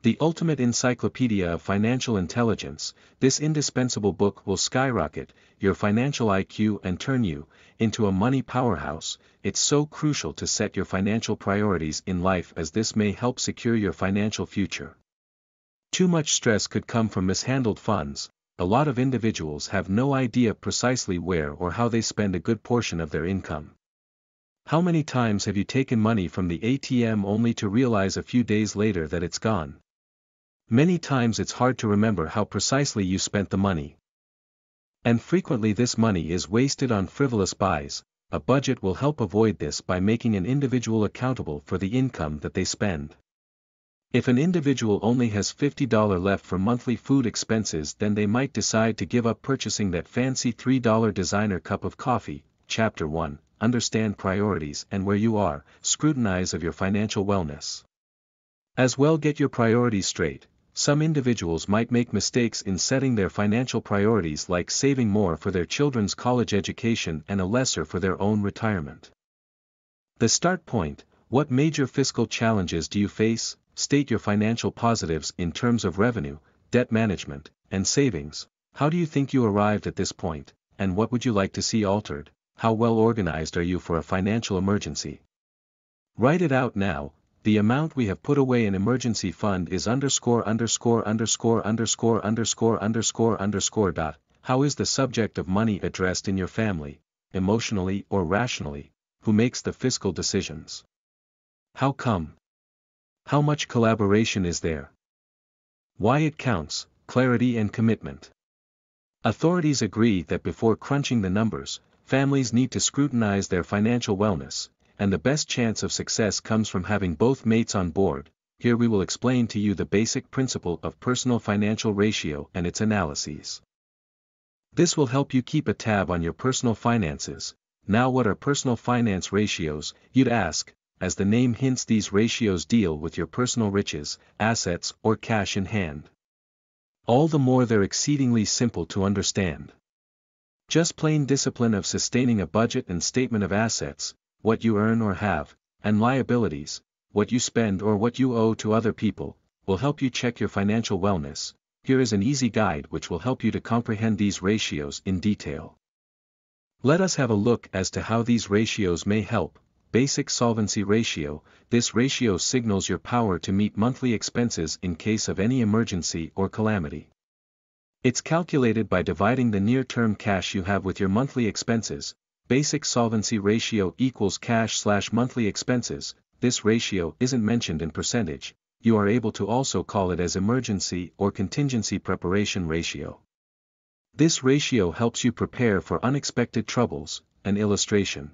The ultimate encyclopedia of financial intelligence, this indispensable book will skyrocket your financial IQ and turn you into a money powerhouse. It's so crucial to set your financial priorities in life, as this may help secure your financial future. Too much stress could come from mishandled funds. A lot of individuals have no idea precisely where or how they spend a good portion of their income. How many times have you taken money from the ATM only to realize a few days later that it's gone? Many times it's hard to remember how precisely you spent the money. And frequently this money is wasted on frivolous buys. A budget will help avoid this by making an individual accountable for the income that they spend. If an individual only has $50 left for monthly food expenses, then they might decide to give up purchasing that fancy $3 designer cup of coffee. Chapter 1. Understand priorities and where you are. Scrutinize of your financial wellness. As well, get your priorities straight. Some individuals might make mistakes in setting their financial priorities, like saving more for their children's college education and a lesser for their own retirement. The start point: what major fiscal challenges do you face? State your financial positives in terms of revenue, debt management, and savings. How do you think you arrived at this point, and what would you like to see altered? How well organized are you for a financial emergency? Write it out now. The amount we have put away in emergency fund is _________________. How is the subject of money addressed in your family, emotionally or rationally? Who makes the fiscal decisions? How come? How much collaboration is there? Why it counts: clarity and commitment. Authorities agree that before crunching the numbers, families need to scrutinize their financial wellness, and the best chance of success comes from having both mates on board. Here we will explain to you the basic principle of personal financial ratio and its analyses. This will help you keep a tab on your personal finances. Now, what are personal finance ratios, you'd ask? As the name hints, these ratios deal with your personal riches, assets, or cash in hand. All the more they're exceedingly simple to understand. Just plain discipline of sustaining a budget and statement of assets, what you earn or have, and liabilities, what you spend or what you owe to other people, will help you check your financial wellness. Here is an easy guide which will help you to comprehend these ratios in detail. Let us have a look as to how these ratios may help. Basic solvency ratio: this ratio signals your power to meet monthly expenses in case of any emergency or calamity. It's calculated by dividing the near-term cash you have with your monthly expenses. Basic solvency ratio equals cash/monthly expenses. This ratio isn't mentioned in percentage. You are able to also call it as emergency or contingency preparation ratio. This ratio helps you prepare for unexpected troubles. An illustration: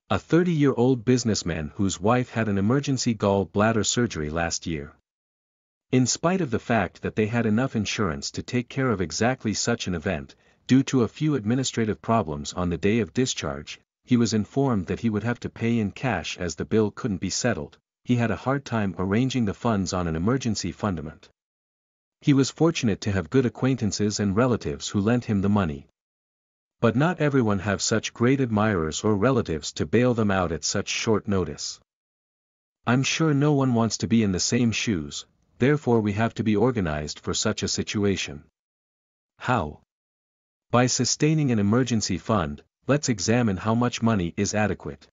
a 30-year-old businessman whose wife had an emergency gallbladder surgery last year. In spite of the fact that they had enough insurance to take care of exactly such an event, due to a few administrative problems on the day of discharge, he was informed that he would have to pay in cash as the bill couldn't be settled. He had a hard time arranging the funds on an emergency fundament. He was fortunate to have good acquaintances and relatives who lent him the money. But not everyone have such great admirers or relatives to bail them out at such short notice. I'm sure no one wants to be in the same shoes, therefore we have to be organized for such a situation. How? By sustaining an emergency fund. Let's examine how much money is adequate.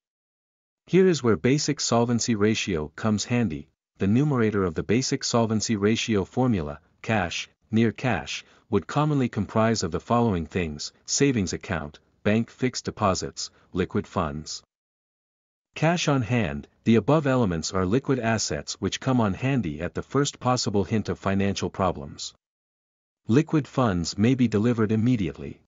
Here is where basic solvency ratio comes handy. The numerator of the basic solvency ratio formula, cash, near cash, would commonly comprise of the following things: savings account, bank fixed deposits, liquid funds. Cash on hand. The above elements are liquid assets which come on handy at the first possible hint of financial problems. Liquid funds may be delivered immediately.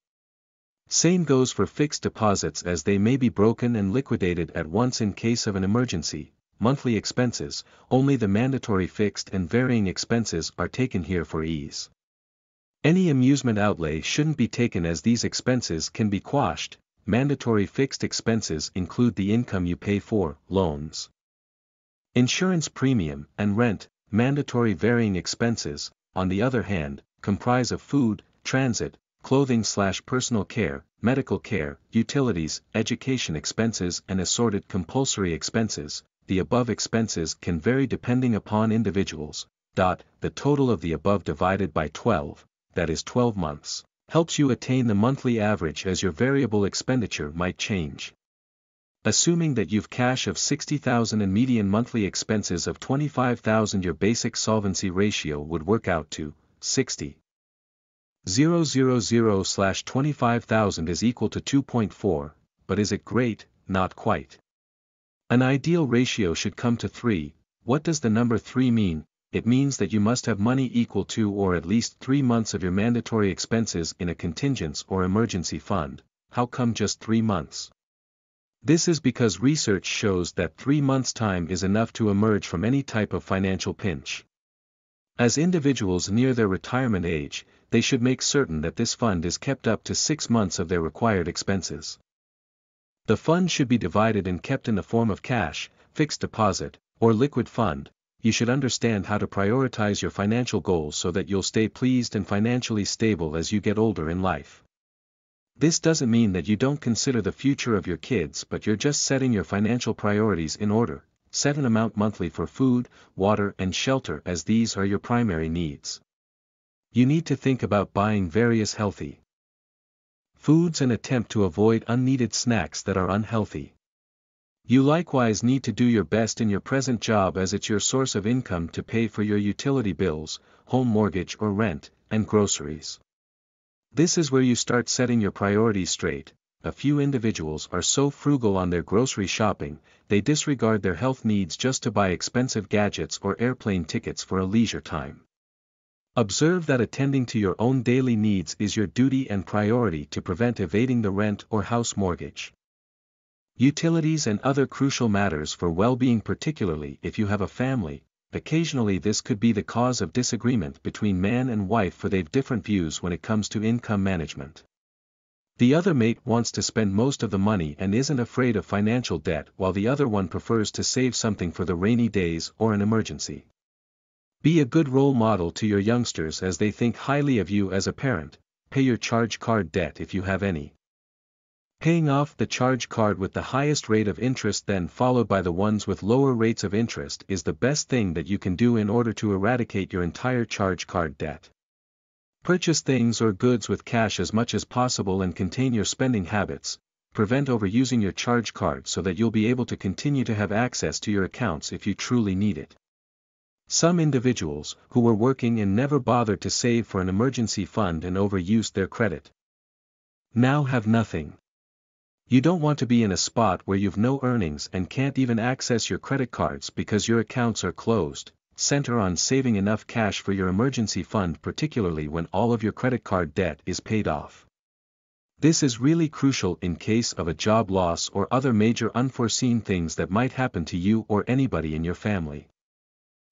Same goes for fixed deposits, as they may be broken and liquidated at once in case of an emergency. Monthly expenses: only the mandatory fixed and varying expenses are taken here for ease. Any amusement outlay shouldn't be taken, as these expenses can be quashed. Mandatory fixed expenses include the income you pay for loans, insurance premium, and rent. Mandatory varying expenses, on the other hand, comprise of food, transit, clothing/personal care, medical care, utilities, education expenses, and assorted compulsory expenses. The above expenses can vary depending upon individuals. The total of the above divided by 12, that is 12 months, helps you attain the monthly average as your variable expenditure might change. Assuming that you've cash of $60,000 and median monthly expenses of $25,000, your basic solvency ratio would work out to 60,000/25,000 is equal to 2.4, but is it great? Not quite. An ideal ratio should come to 3. What does the number 3 mean? It means that you must have money equal to or at least 3 months of your mandatory expenses in a contingent or emergency fund. How come just 3 months? This is because research shows that 3 months' time is enough to emerge from any type of financial pinch. As individuals near their retirement age, they should make certain that this fund is kept up to 6 months of their required expenses. The fund should be divided and kept in the form of cash, fixed deposit, or liquid fund. You should understand how to prioritize your financial goals so that you'll stay pleased and financially stable as you get older in life. This doesn't mean that you don't consider the future of your kids, but you're just setting your financial priorities in order. Set an amount monthly for food, water and shelter, as these are your primary needs. You need to think about buying various healthy foods and attempt to avoid unneeded snacks that are unhealthy. You likewise need to do your best in your present job, as it's your source of income to pay for your utility bills, home mortgage or rent, and groceries. This is where you start setting your priorities straight. A few individuals are so frugal on their grocery shopping, they disregard their health needs just to buy expensive gadgets or airplane tickets for a leisure time. Observe that attending to your own daily needs is your duty and priority to prevent evading the rent or house mortgage, utilities and other crucial matters for well-being, particularly if you have a family. Occasionally this could be the cause of disagreement between man and wife, for they've different views when it comes to income management. The other mate wants to spend most of the money and isn't afraid of financial debt, while the other one prefers to save something for the rainy days or an emergency. Be a good role model to your youngsters as they think highly of you as a parent. Pay your charge card debt if you have any. Paying off the charge card with the highest rate of interest, then followed by the ones with lower rates of interest, is the best thing that you can do in order to eradicate your entire charge card debt. Purchase things or goods with cash as much as possible and contain your spending habits. Prevent overusing your charge card so that you'll be able to continue to have access to your accounts if you truly need it. Some individuals, who were working and never bothered to save for an emergency fund and overused their credit, now have nothing. You don't want to be in a spot where you've no earnings and can't even access your credit cards because your accounts are closed. Center on saving enough cash for your emergency fund, particularly when all of your credit card debt is paid off. This is really crucial in case of a job loss or other major unforeseen things that might happen to you or anybody in your family.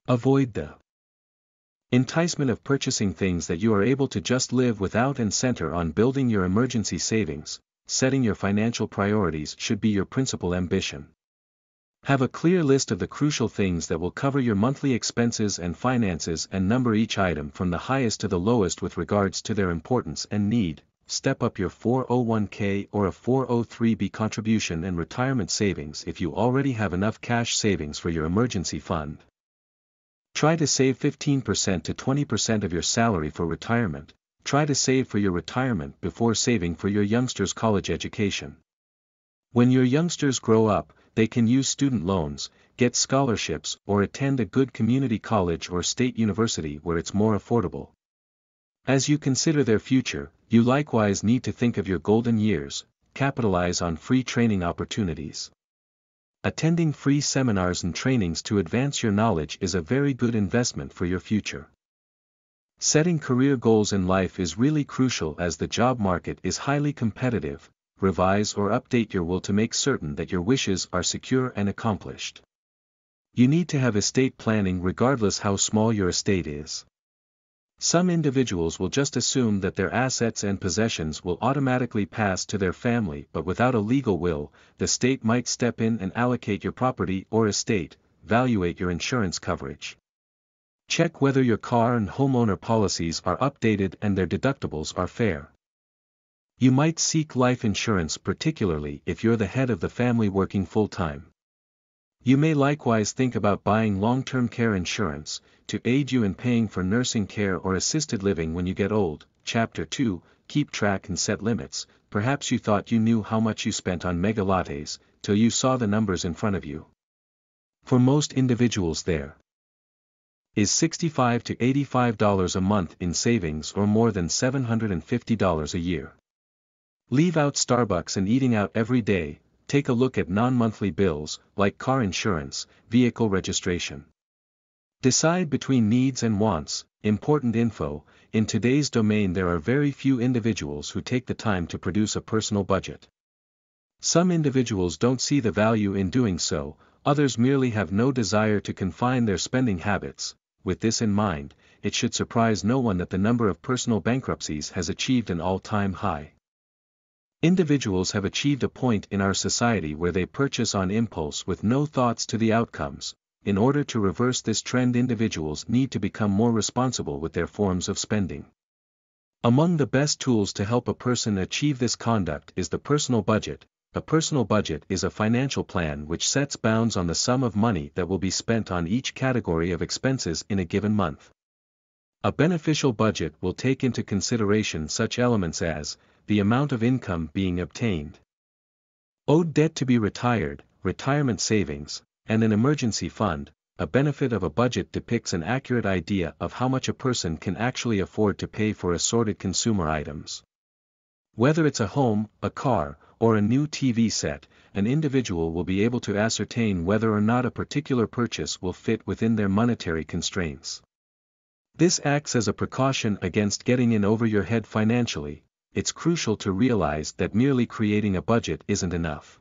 Avoid the enticement of purchasing things that you are able to just live without and center on building your emergency savings. Setting your financial priorities should be your principal ambition. Have a clear list of the crucial things that will cover your monthly expenses and finances, and number each item from the highest to the lowest with regards to their importance and need. Step up your 401k or a 403b contribution and retirement savings if you already have enough cash savings for your emergency fund. Try to save 15% to 20% of your salary for retirement. Try to save for your retirement before saving for your youngsters' college education. When your youngsters grow up, they can use student loans, get scholarships, or attend a good community college or state university where it's more affordable. As you consider their future, you likewise need to think of your golden years. Capitalize on free training opportunities. Attending free seminars and trainings to advance your knowledge is a very good investment for your future. Setting career goals in life is really crucial as the job market is highly competitive. Revise or update your will to make certain that your wishes are secure and accomplished. You need to have estate planning regardless how small your estate is. Some individuals will just assume that their assets and possessions will automatically pass to their family, but without a legal will, the state might step in and allocate your property or estate. Evaluate your insurance coverage. Check whether your car and homeowner policies are updated and their deductibles are fair. You might seek life insurance, particularly if you're the head of the family working full-time. You may likewise think about buying long-term care insurance, to aid you in paying for nursing care or assisted living when you get old. Chapter 2, Keep Track and Set Limits. Perhaps you thought you knew how much you spent on mega lattes, till you saw the numbers in front of you. For most individuals there is $65 to $85 a month in savings or more than $750 a year. Leave out Starbucks and eating out every day. Take a look at non-monthly bills, like car insurance, vehicle registration. Decide between needs and wants. Important info: in today's domain there are very few individuals who take the time to produce a personal budget. Some individuals don't see the value in doing so, others merely have no desire to confine their spending habits. With this in mind, it should surprise no one that the number of personal bankruptcies has achieved an all-time high. Individuals have achieved a point in our society where they purchase on impulse with no thoughts to the outcomes. In order to reverse this trend, individuals need to become more responsible with their forms of spending. Among the best tools to help a person achieve this conduct is the personal budget. A personal budget is a financial plan which sets bounds on the sum of money that will be spent on each category of expenses in a given month. A beneficial budget will take into consideration such elements as the amount of income being obtained, owed debt to be retired, retirement savings, and an emergency fund. A benefit of a budget depicts an accurate idea of how much a person can actually afford to pay for assorted consumer items. Whether it's a home, a car, or a new TV set, an individual will be able to ascertain whether or not a particular purchase will fit within their monetary constraints. This acts as a precaution against getting in over your head financially. It's crucial to realize that merely creating a budget isn't enough.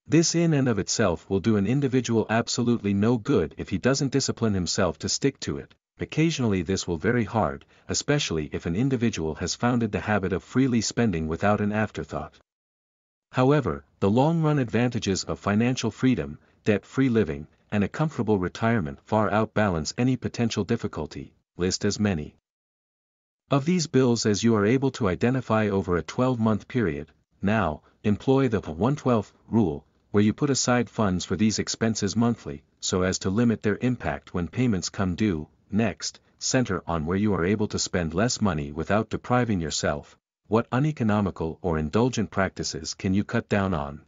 This in and of itself will do an individual absolutely no good if he doesn't discipline himself to stick to it. Occasionally this will very hard, especially if an individual has founded the habit of freely spending without an afterthought. However, the long-run advantages of financial freedom, debt-free living, and a comfortable retirement far outbalance any potential difficulty. List as many of these bills as you are able to identify over a 12-month period. Now, employ the 1/12 rule, where you put aside funds for these expenses monthly, so as to limit their impact when payments come due. Next, center on where you are able to spend less money without depriving yourself. What uneconomical or indulgent practices can you cut down on?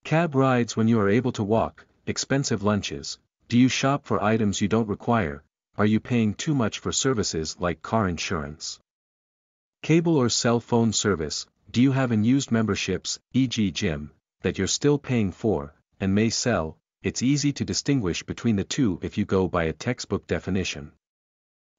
Cab rides when you are able to walk, expensive lunches. Do you shop for items you don't require? Are you paying too much for services like car insurance, cable or cell phone service? Do you have unused memberships, e.g. gym, that you're still paying for, and may sell? It's easy to distinguish between the two if you go by a textbook definition.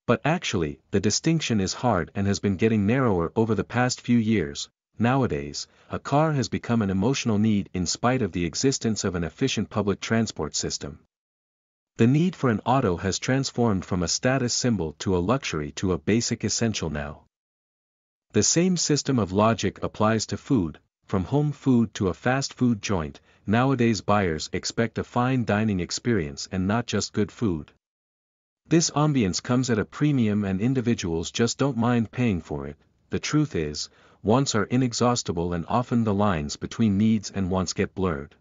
But actually, the distinction is hard and has been getting narrower over the past few years. Nowadays, a car has become an emotional need in spite of the existence of an efficient public transport system. The need for an auto has transformed from a status symbol to a luxury to a basic essential now. The same system of logic applies to food. From home food to a fast food joint, nowadays buyers expect a fine dining experience and not just good food. This ambience comes at a premium and individuals just don't mind paying for it. The truth is, wants are inexhaustible and often the lines between needs and wants get blurred.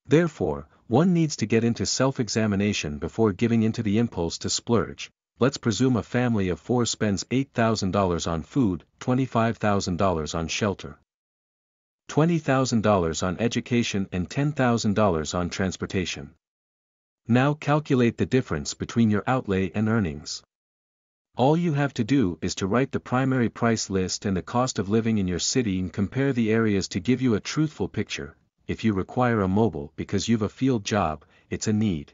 Therefore, one needs to get into self-examination before giving into the impulse to splurge. Let's presume a family of 4 spends $8,000 on food, $25,000 on shelter, $20,000 on education and $10,000 on transportation. Now calculate the difference between your outlay and earnings. All you have to do is to write the primary price list and the cost of living in your city and compare the areas to give you a truthful picture. If you require a mobile because you've a field job, it's a need.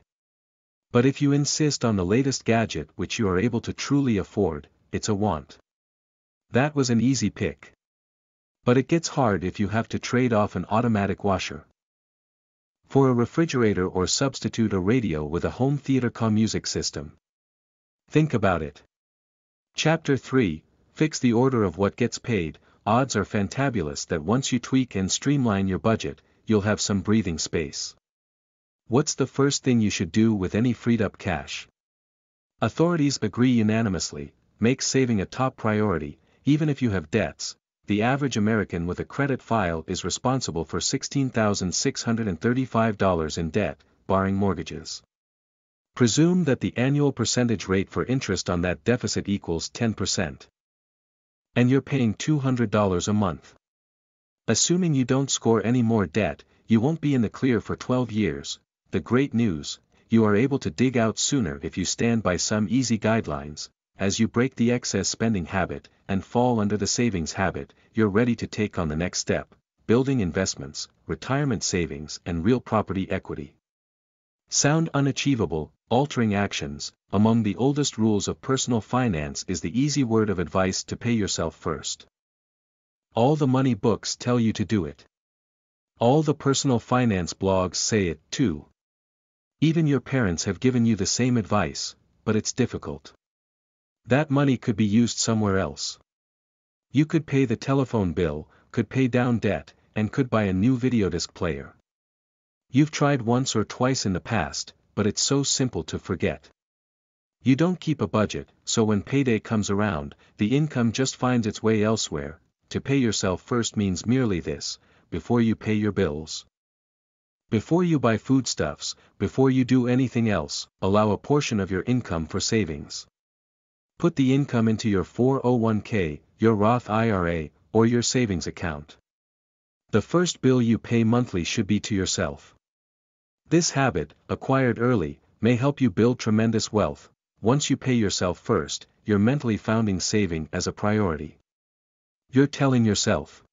But if you insist on the latest gadget which you are able to truly afford, it's a want. That was an easy pick. But it gets hard if you have to trade off an automatic washer for a refrigerator or substitute a radio with a home theater music system. Think about it. Chapter 3, Fix the order of what gets paid. Odds are fantabulous that once you tweak and streamline your budget, you'll have some breathing space. What's the first thing you should do with any freed up cash? Authorities agree unanimously, make saving a top priority. Even if you have debts, the average American with a credit file is responsible for $16,635 in debt, barring mortgages. Presume that the annual percentage rate for interest on that deficit equals 10%. And you're paying $200 a month. Assuming you don't score any more debt, you won't be in the clear for 12 years. The great news, you are able to dig out sooner if you stand by some easy guidelines. As you break the excess spending habit and fall under the savings habit, you're ready to take on the next step, building investments, retirement savings and real property equity. Sound unachievable, altering actions. Among the oldest rules of personal finance is the easy word of advice to pay yourself first. All the money books tell you to do it. All the personal finance blogs say it too. Even your parents have given you the same advice, but it's difficult. That money could be used somewhere else. You could pay the telephone bill, could pay down debt, and could buy a new videodisc player. You've tried once or twice in the past, but it's so simple to forget. You don't keep a budget, so when payday comes around, the income just finds its way elsewhere. To pay yourself first means merely this: before you pay your bills, before you buy foodstuffs, before you do anything else, allow a portion of your income for savings. Put the income into your 401k, your Roth IRA, or your savings account. The first bill you pay monthly should be to yourself. This habit, acquired early, may help you build tremendous wealth. Once you pay yourself first, you're mentally founding saving as a priority. You're telling yourself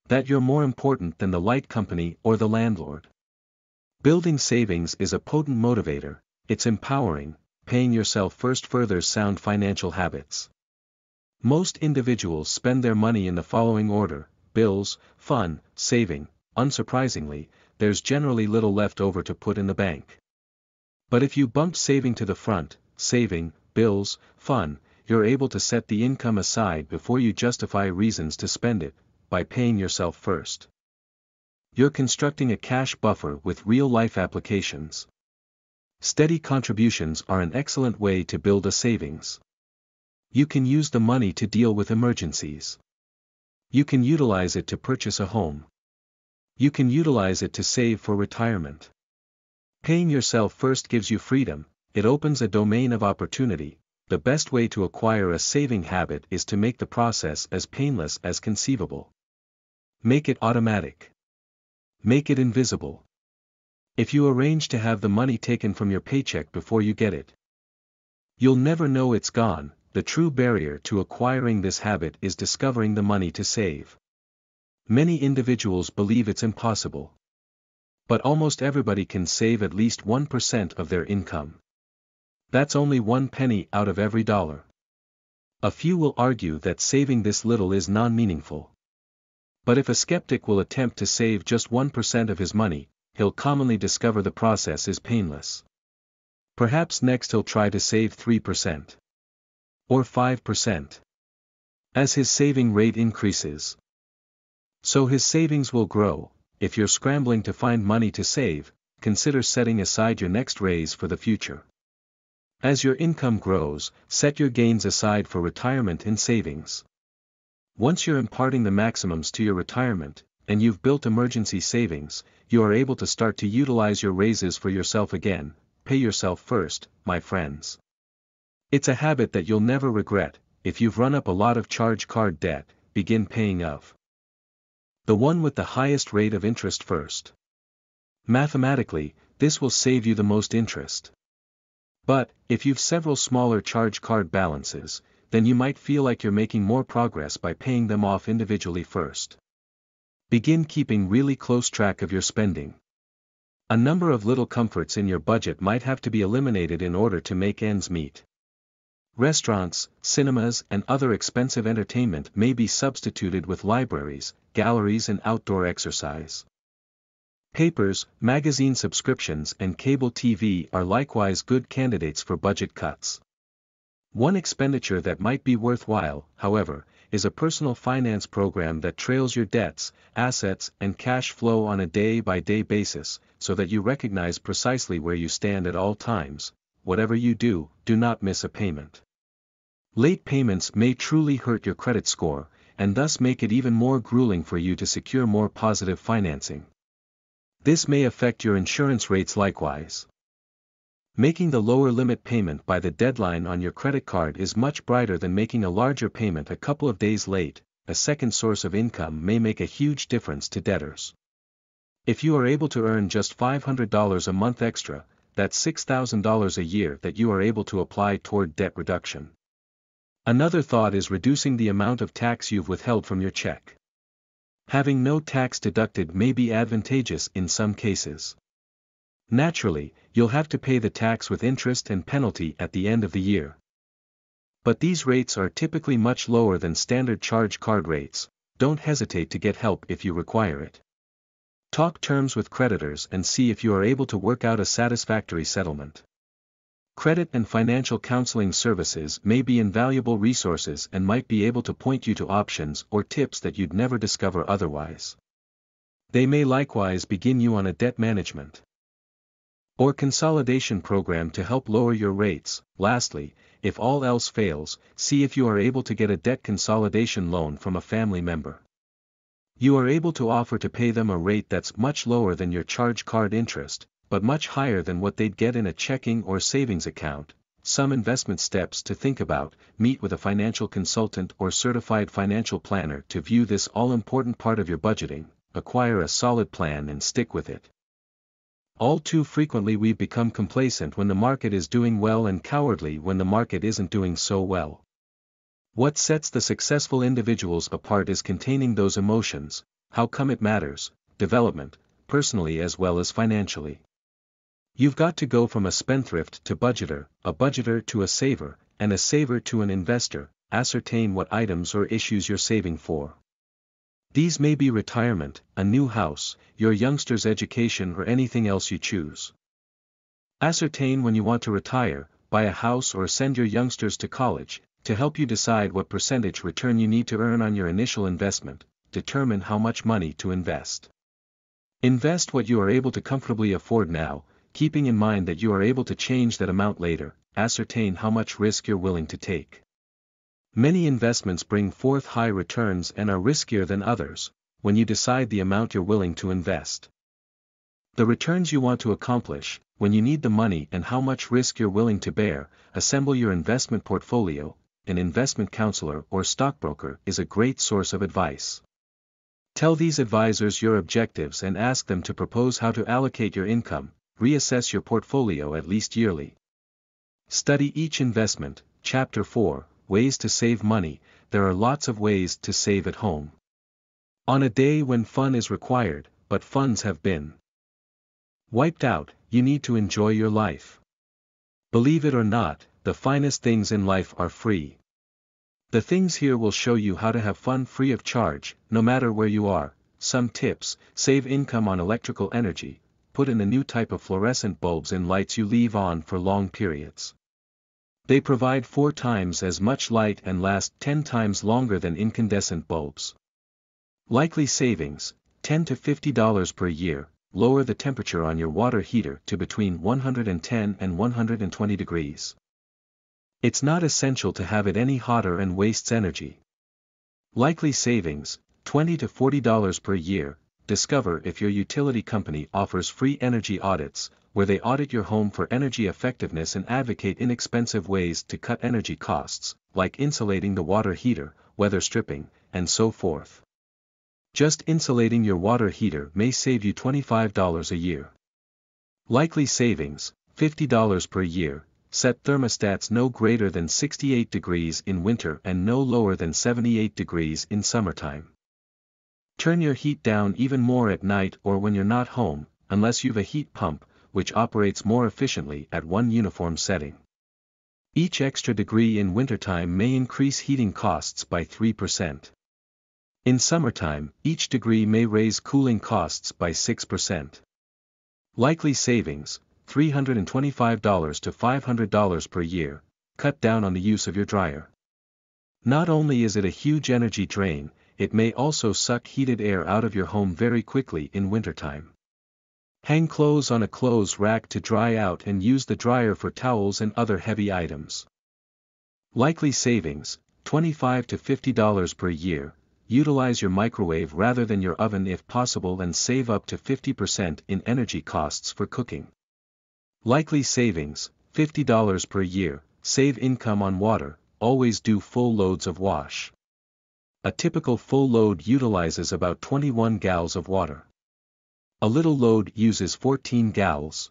that you're more important than the light company or the landlord. Building savings is a potent motivator, it's empowering. Paying yourself first furthers sound financial habits. Most individuals spend their money in the following order: bills, fun, saving. Unsurprisingly, there's generally little left over to put in the bank. But if you bump saving to the front, saving, bills, fun, you're able to set the income aside before you justify reasons to spend it, by paying yourself first. You're constructing a cash buffer with real-life applications. Steady contributions are an excellent way to build a savings. You can use the money to deal with emergencies. You can utilize it to purchase a home. You can utilize it to save for retirement. Paying yourself first gives you freedom, it opens a domain of opportunity. The best way to acquire a saving habit is to make the process as painless as conceivable. Make it automatic. Make it invisible. If you arrange to have the money taken from your paycheck before you get it, you'll never know it's gone. The true barrier to acquiring this habit is discovering the money to save. Many individuals believe it's impossible. But almost everybody can save at least 1% of their income. That's only 1 penny out of every dollar. A few will argue that saving this little is non-meaningful. But if a skeptic will attempt to save just 1% of his money, he'll commonly discover the process is painless. Perhaps next he'll try to save 3%. Or 5%. As his saving rate increases, so his savings will grow. If you're scrambling to find money to save, consider setting aside your next raise for the future. As your income grows, set your gains aside for retirement and savings. Once you're imparting the maximums to your retirement, and you've built emergency savings, you are able to start to utilize your raises for yourself again. Pay yourself first, my friends. It's a habit that you'll never regret. If you've run up a lot of charge card debt, begin paying off the one with the highest rate of interest first. Mathematically, this will save you the most interest. But, if you've several smaller charge card balances, then you might feel like you're making more progress by paying them off individually first. Begin keeping really close track of your spending. A number of little comforts in your budget might have to be eliminated in order to make ends meet. Restaurants, cinemas and other expensive entertainment may be substituted with libraries, galleries and outdoor exercise. Papers, magazine subscriptions and cable TV are likewise good candidates for budget cuts. One expenditure that might be worthwhile, however, is a personal finance program that trails your debts, assets and cash flow on a day-by-day basis, so that you recognize precisely where you stand at all times. Whatever you do, do not miss a payment. Late payments may truly hurt your credit score, and thus make it even more grueling for you to secure more positive financing. This may affect your insurance rates likewise. Making the lower limit payment by the deadline on your credit card is much brighter than making a larger payment a couple of days late. A second source of income may make a huge difference to debtors. If you are able to earn just $500 a month extra, that's $6,000 a year that you are able to apply toward debt reduction. Another thought is reducing the amount of tax you've withheld from your check. Having no tax deducted may be advantageous in some cases. Naturally, you'll have to pay the tax with interest and penalty at the end of the year. But these rates are typically much lower than standard charge card rates. Don't hesitate to get help if you require it. Talk terms with creditors and see if you are able to work out a satisfactory settlement. Credit and financial counseling services may be invaluable resources and might be able to point you to options or tips that you'd never discover otherwise. They may likewise begin you on a debt management or consolidation program to help lower your rates. Lastly, if all else fails, see if you are able to get a debt consolidation loan from a family member. You are able to offer to pay them a rate that's much lower than your charge card interest, but much higher than what they'd get in a checking or savings account. Some investment steps to think about: meet with a financial consultant or certified financial planner to view this all-important part of your budgeting, acquire a solid plan and stick with it. All too frequently we become complacent when the market is doing well and cowardly when the market isn't doing so well. What sets the successful individuals apart is containing those emotions. How come it matters? Development, personally as well as financially. You've got to go from a spendthrift to budgeter, a budgeter to a saver, and a saver to an investor. Ascertain what items or issues you're saving for. These may be retirement, a new house, your youngster's education, or anything else you choose. Ascertain when you want to retire, buy a house or send your youngsters to college. To help you decide what percentage return you need to earn on your initial investment, determine how much money to invest. Invest what you are able to comfortably afford now, keeping in mind that you are able to change that amount later. Ascertain how much risk you're willing to take. Many investments bring forth high returns and are riskier than others. When you decide the amount you're willing to invest, the returns you want to accomplish, when you need the money and how much risk you're willing to bear, assemble your investment portfolio. An investment counselor or stockbroker is a great source of advice. Tell these advisors your objectives and ask them to propose how to allocate your income. Reassess your portfolio at least yearly. Study each investment. Chapter 4, Ways to Save Money. There are lots of ways to save at home. On a day when fun is required, but funds have been wiped out, you need to enjoy your life. Believe it or not, the finest things in life are free. The things here will show you how to have fun free of charge, no matter where you are. Some tips: save income on electrical energy. Put in a new type of fluorescent bulbs in lights you leave on for long periods. They provide 4 times as much light and last 10 times longer than incandescent bulbs. Likely savings: $10 to $50 per year. Lower the temperature on your water heater to between 110 and 120 degrees. It's not essential to have it any hotter and wastes energy. Likely savings: $20 to $40 per year. Discover if your utility company offers free energy audits, where they audit your home for energy effectiveness and advocate inexpensive ways to cut energy costs, like insulating the water heater, weather stripping, and so forth. Just insulating your water heater may save you $25 a year. Likely savings: $50 per year. Set thermostats no greater than 68 degrees in winter and no lower than 78 degrees in summertime. Turn your heat down even more at night or when you're not home, unless you've a heat pump, which operates more efficiently at one uniform setting. Each extra degree in wintertime may increase heating costs by 3%. In summertime, each degree may raise cooling costs by 6%. Likely savings: $325 to $500 per year. Cut down on the use of your dryer. Not only is it a huge energy drain, it may also suck heated air out of your home very quickly in wintertime. Hang clothes on a clothes rack to dry out and use the dryer for towels and other heavy items. Likely savings: $25 to $50 per year. utilize your microwave rather than your oven if possible and save up to 50% in energy costs for cooking. Likely savings, $50 per year, save income on water, always do full loads of wash. A typical full load utilizes about 21 gallons of water. A little load uses 14 gallons.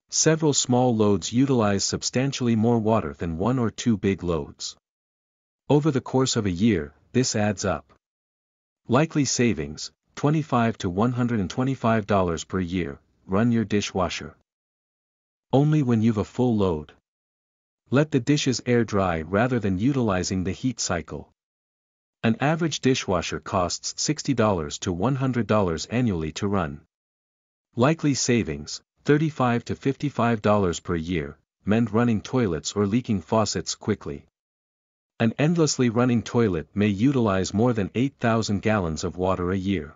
Several small loads utilize substantially more water than 1 or 2 big loads. Over the course of a year, this adds up. Likely savings, $25 to $125 per year, run your dishwasher. Only when you've a full load. Let the dishes air dry rather than utilizing the heat cycle. An average dishwasher costs $60 to $100 annually to run. Likely savings, $35 to $55 per year, mend running toilets or leaking faucets quickly. An endlessly running toilet may utilize more than 8,000 gallons of water a year.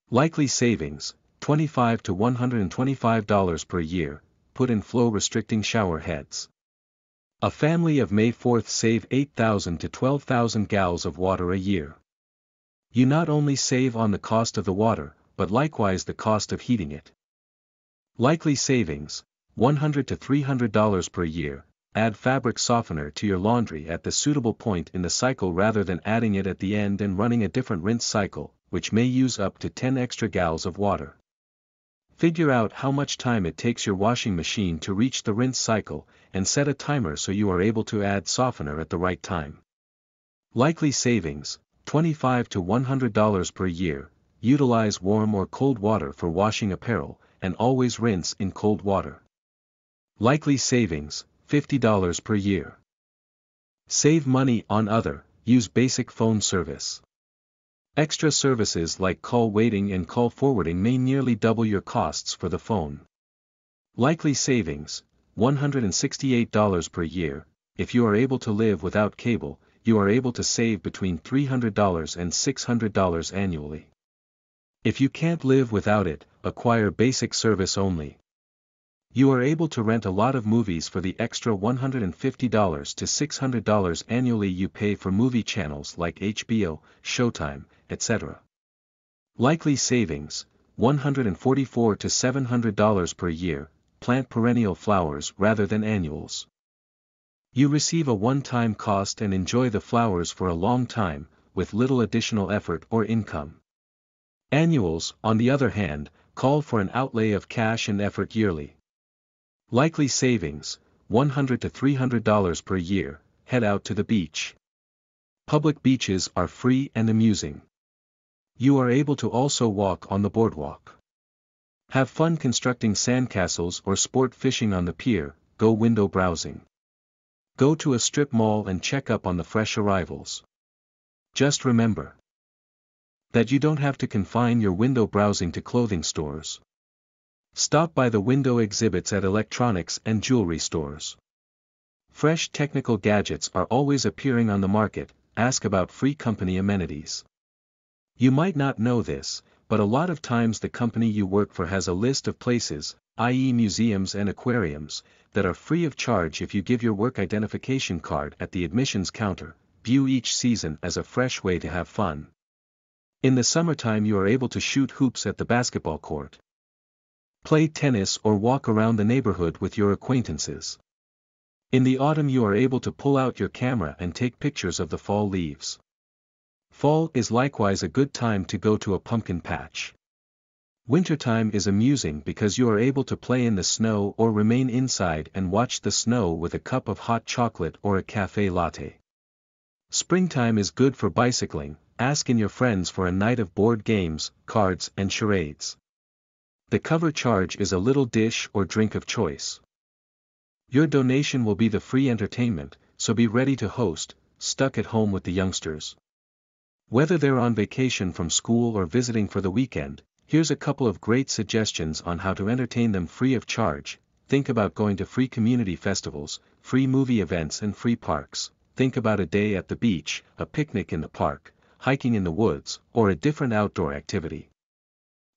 Likely savings, $25 to $125 per year, put in flow-restricting shower heads. A family of May 4th save 8,000 to 12,000 gallons of water a year. You not only save on the cost of the water, but likewise the cost of heating it. Likely savings, $100 to $300 per year, add fabric softener to your laundry at the suitable point in the cycle rather than adding it at the end and running a different rinse cycle, which may use up to 10 extra gallons of water. Figure out how much time it takes your washing machine to reach the rinse cycle, and set a timer so you are able to add softener at the right time. Likely savings, $25 to $100 per year, utilize warm or cold water for washing apparel, and always rinse in cold water. Likely savings, $50 per year. Save money on other, use basic phone service. Extra services like call waiting and call forwarding may nearly double your costs for the phone. Likely savings, $168 per year. If you are able to live without cable, you are able to save between $300 and $600 annually. If you can't live without it, acquire basic service only. You are able to rent a lot of movies for the extra $150 to $600 annually you pay for movie channels like HBO, Showtime, etc. Likely savings, $144 to $700 per year, plant perennial flowers rather than annuals. You receive a one-time cost and enjoy the flowers for a long time, with little additional effort or income. Annuals, on the other hand, call for an outlay of cash and effort yearly. Likely savings, $100 to $300 per year, head out to the beach. Public beaches are free and amusing. You are able to also walk on the boardwalk. Have fun constructing sandcastles or sport fishing on the pier, go window browsing. Go to a strip mall and check up on the fresh arrivals. Just remember that you don't have to confine your window browsing to clothing stores. Stop by the window exhibits at electronics and jewelry stores. Fresh technical gadgets are always appearing on the market, ask about free company amenities. You might not know this, but a lot of times the company you work for has a list of places, i.e. museums and aquariums, that are free of charge if you give your work identification card at the admissions counter. View each season as a fresh way to have fun. In the summertime you are able to shoot hoops at the basketball court. Play tennis or walk around the neighborhood with your acquaintances. In the autumn you are able to pull out your camera and take pictures of the fall leaves. Fall is likewise a good time to go to a pumpkin patch. Wintertime is amusing because you are able to play in the snow or remain inside and watch the snow with a cup of hot chocolate or a cafe latte. Springtime is good for bicycling, ask in your friends for a night of board games, cards and charades. The cover charge is a little dish or drink of choice. Your donation will be the free entertainment, so be ready to host, stuck at home with the youngsters. Whether they're on vacation from school or visiting for the weekend, here's a couple of great suggestions on how to entertain them free of charge. Think about going to free community festivals, free movie events and free parks. Think about a day at the beach, a picnic in the park, hiking in the woods, or a different outdoor activity.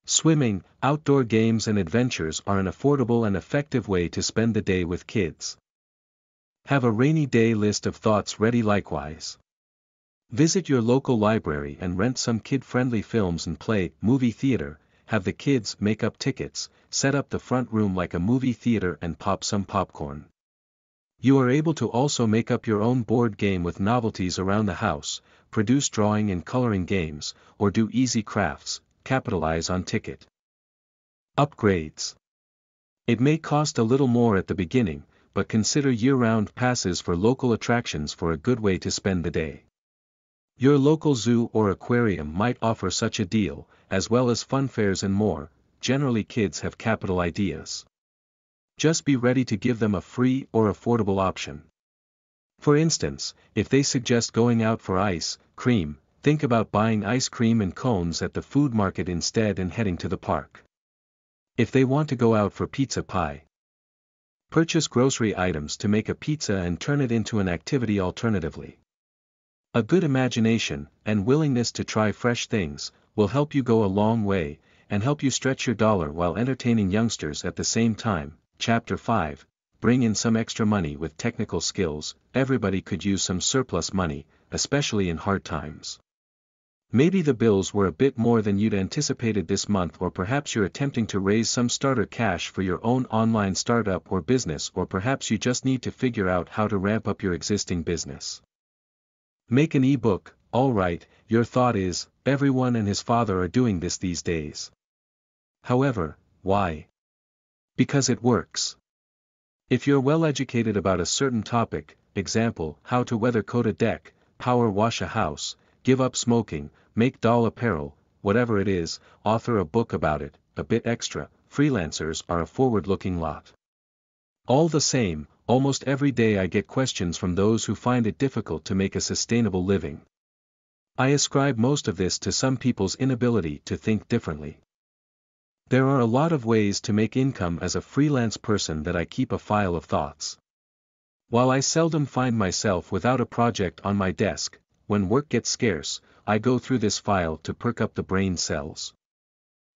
Swimming, outdoor games and adventures are an affordable and effective way to spend the day with kids. Have a rainy day list of thoughts ready likewise. Visit your local library and rent some kid-friendly films and play movie theater, have the kids make up tickets, set up the front room like a movie theater and pop some popcorn. You are able to also make up your own board game with novelties around the house, produce drawing and coloring games, or do easy crafts, capitalize on ticket upgrades. It may cost a little more at the beginning, but consider year-round passes for local attractions for a good way to spend the day. Your local zoo or aquarium might offer such a deal, as well as fun fairs and more. Generally kids have capital ideas. Just be ready to give them a free or affordable option. For instance, if they suggest going out for ice cream, think about buying ice cream and cones at the food market instead and heading to the park. If they want to go out for pizza pie, purchase grocery items to make a pizza and turn it into an activity alternatively. A good imagination, and willingness to try fresh things, will help you go a long way, and help you stretch your dollar while entertaining youngsters at the same time. Chapter 5, Bring in some extra money with technical skills. Everybody could use some surplus money, especially in hard times. Maybe the bills were a bit more than you'd anticipated this month, or perhaps you're attempting to raise some starter cash for your own online startup or business, or perhaps you just need to figure out how to ramp up your existing business. Make an ebook. All right, your thought is, everyone and his father are doing this these days. However, why? Because it works. If you're well educated about a certain topic, example, how to weather coat a deck, power wash a house, give up smoking, make doll apparel, whatever it is, author a book about it, a bit extra. Freelancers are a forward-looking lot. All the same, almost every day I get questions from those who find it difficult to make a sustainable living. I ascribe most of this to some people's inability to think differently. There are a lot of ways to make income as a freelance person that I keep a file of thoughts. While I seldom find myself without a project on my desk, when work gets scarce, I go through this file to perk up the brain cells.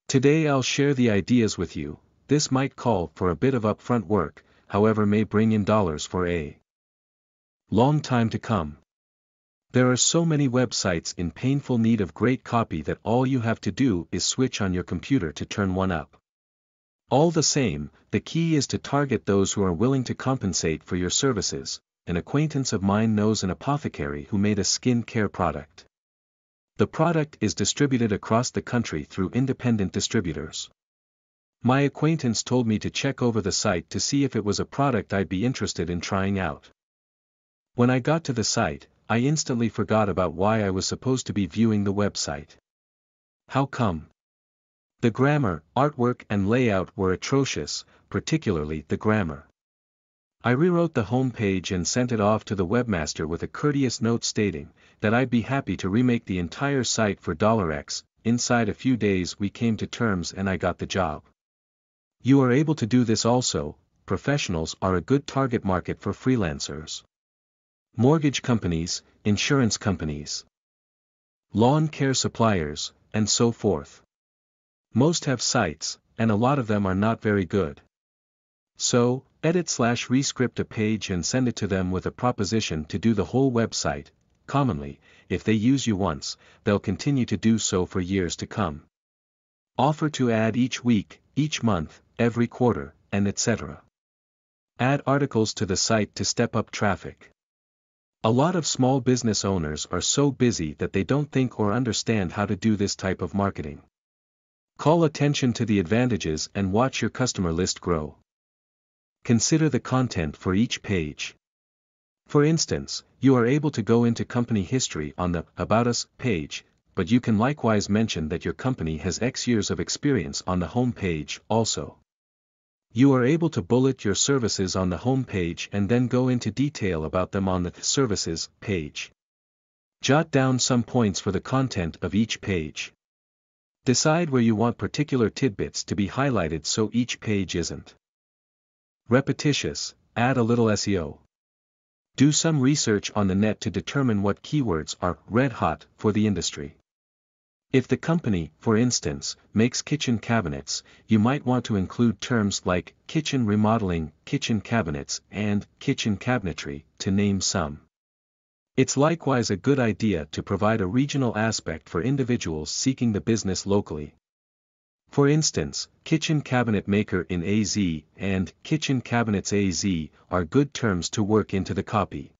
Today I'll share the ideas with you. This might call for a bit of upfront work, however may bring in dollars for a long time to come. There are so many websites in painful need of great copy that all you have to do is switch on your computer to turn one up. All the same, the key is to target those who are willing to compensate for your services. An acquaintance of mine knows an apothecary who made a skin care product. The product is distributed across the country through independent distributors. My acquaintance told me to check over the site to see if it was a product I'd be interested in trying out. When I got to the site, I instantly forgot about why I was supposed to be viewing the website. How come? The grammar, artwork and layout were atrocious, particularly the grammar. I rewrote the home page and sent it off to the webmaster with a courteous note stating that I'd be happy to remake the entire site for $X. Inside a few days we came to terms and I got the job. You are able to do this also. Professionals are a good target market for freelancers. Mortgage companies, insurance companies, lawn care suppliers, and so forth. Most have sites, and a lot of them are not very good. So, edit/rescript a page and send it to them with a proposition to do the whole website. Commonly, if they use you once, they'll continue to do so for years to come. Offer to add each week, each month, every quarter, and etc. Add articles to the site to step up traffic. A lot of small business owners are so busy that they don't think or understand how to do this type of marketing. Call attention to the advantages and watch your customer list grow. Consider the content for each page. For instance, you are able to go into company history on the About Us page, but you can likewise mention that your company has X years of experience on the home page also. You are able to bullet your services on the home page and then go into detail about them on the services page. Jot down some points for the content of each page. Decide where you want particular tidbits to be highlighted so each page isn't repetitious. Add a little SEO. Do some research on the net to determine what keywords are red hot for the industry. If the company, for instance, makes kitchen cabinets, you might want to include terms like kitchen remodeling, kitchen cabinets, and kitchen cabinetry, to name some. It's likewise a good idea to provide a regional aspect for individuals seeking the business locally. For instance, Kitchen Cabinet Maker in AZ and Kitchen Cabinets AZ are good terms to work into the copy.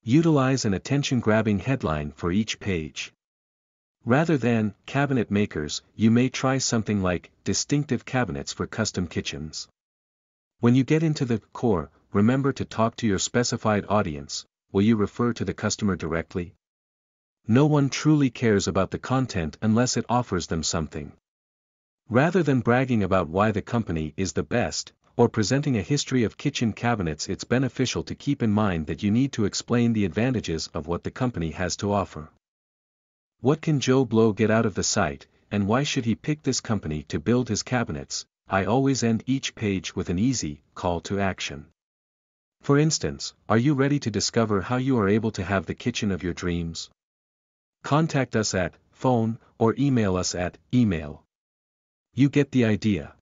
Utilize an attention-grabbing headline for each page. Rather than cabinet makers, you may try something like distinctive cabinets for custom kitchens. When you get into the core, remember to talk to your specified audience. Will you refer to the customer directly? No one truly cares about the content unless it offers them something. Rather than bragging about why the company is the best, or presenting a history of kitchen cabinets, it's beneficial to keep in mind that you need to explain the advantages of what the company has to offer. What can Joe Blow get out of the site, and why should he pick this company to build his cabinets? I always end each page with an easy call to action. For instance, are you ready to discover how you are able to have the kitchen of your dreams? Contact us at phone or email us at email. You get the idea.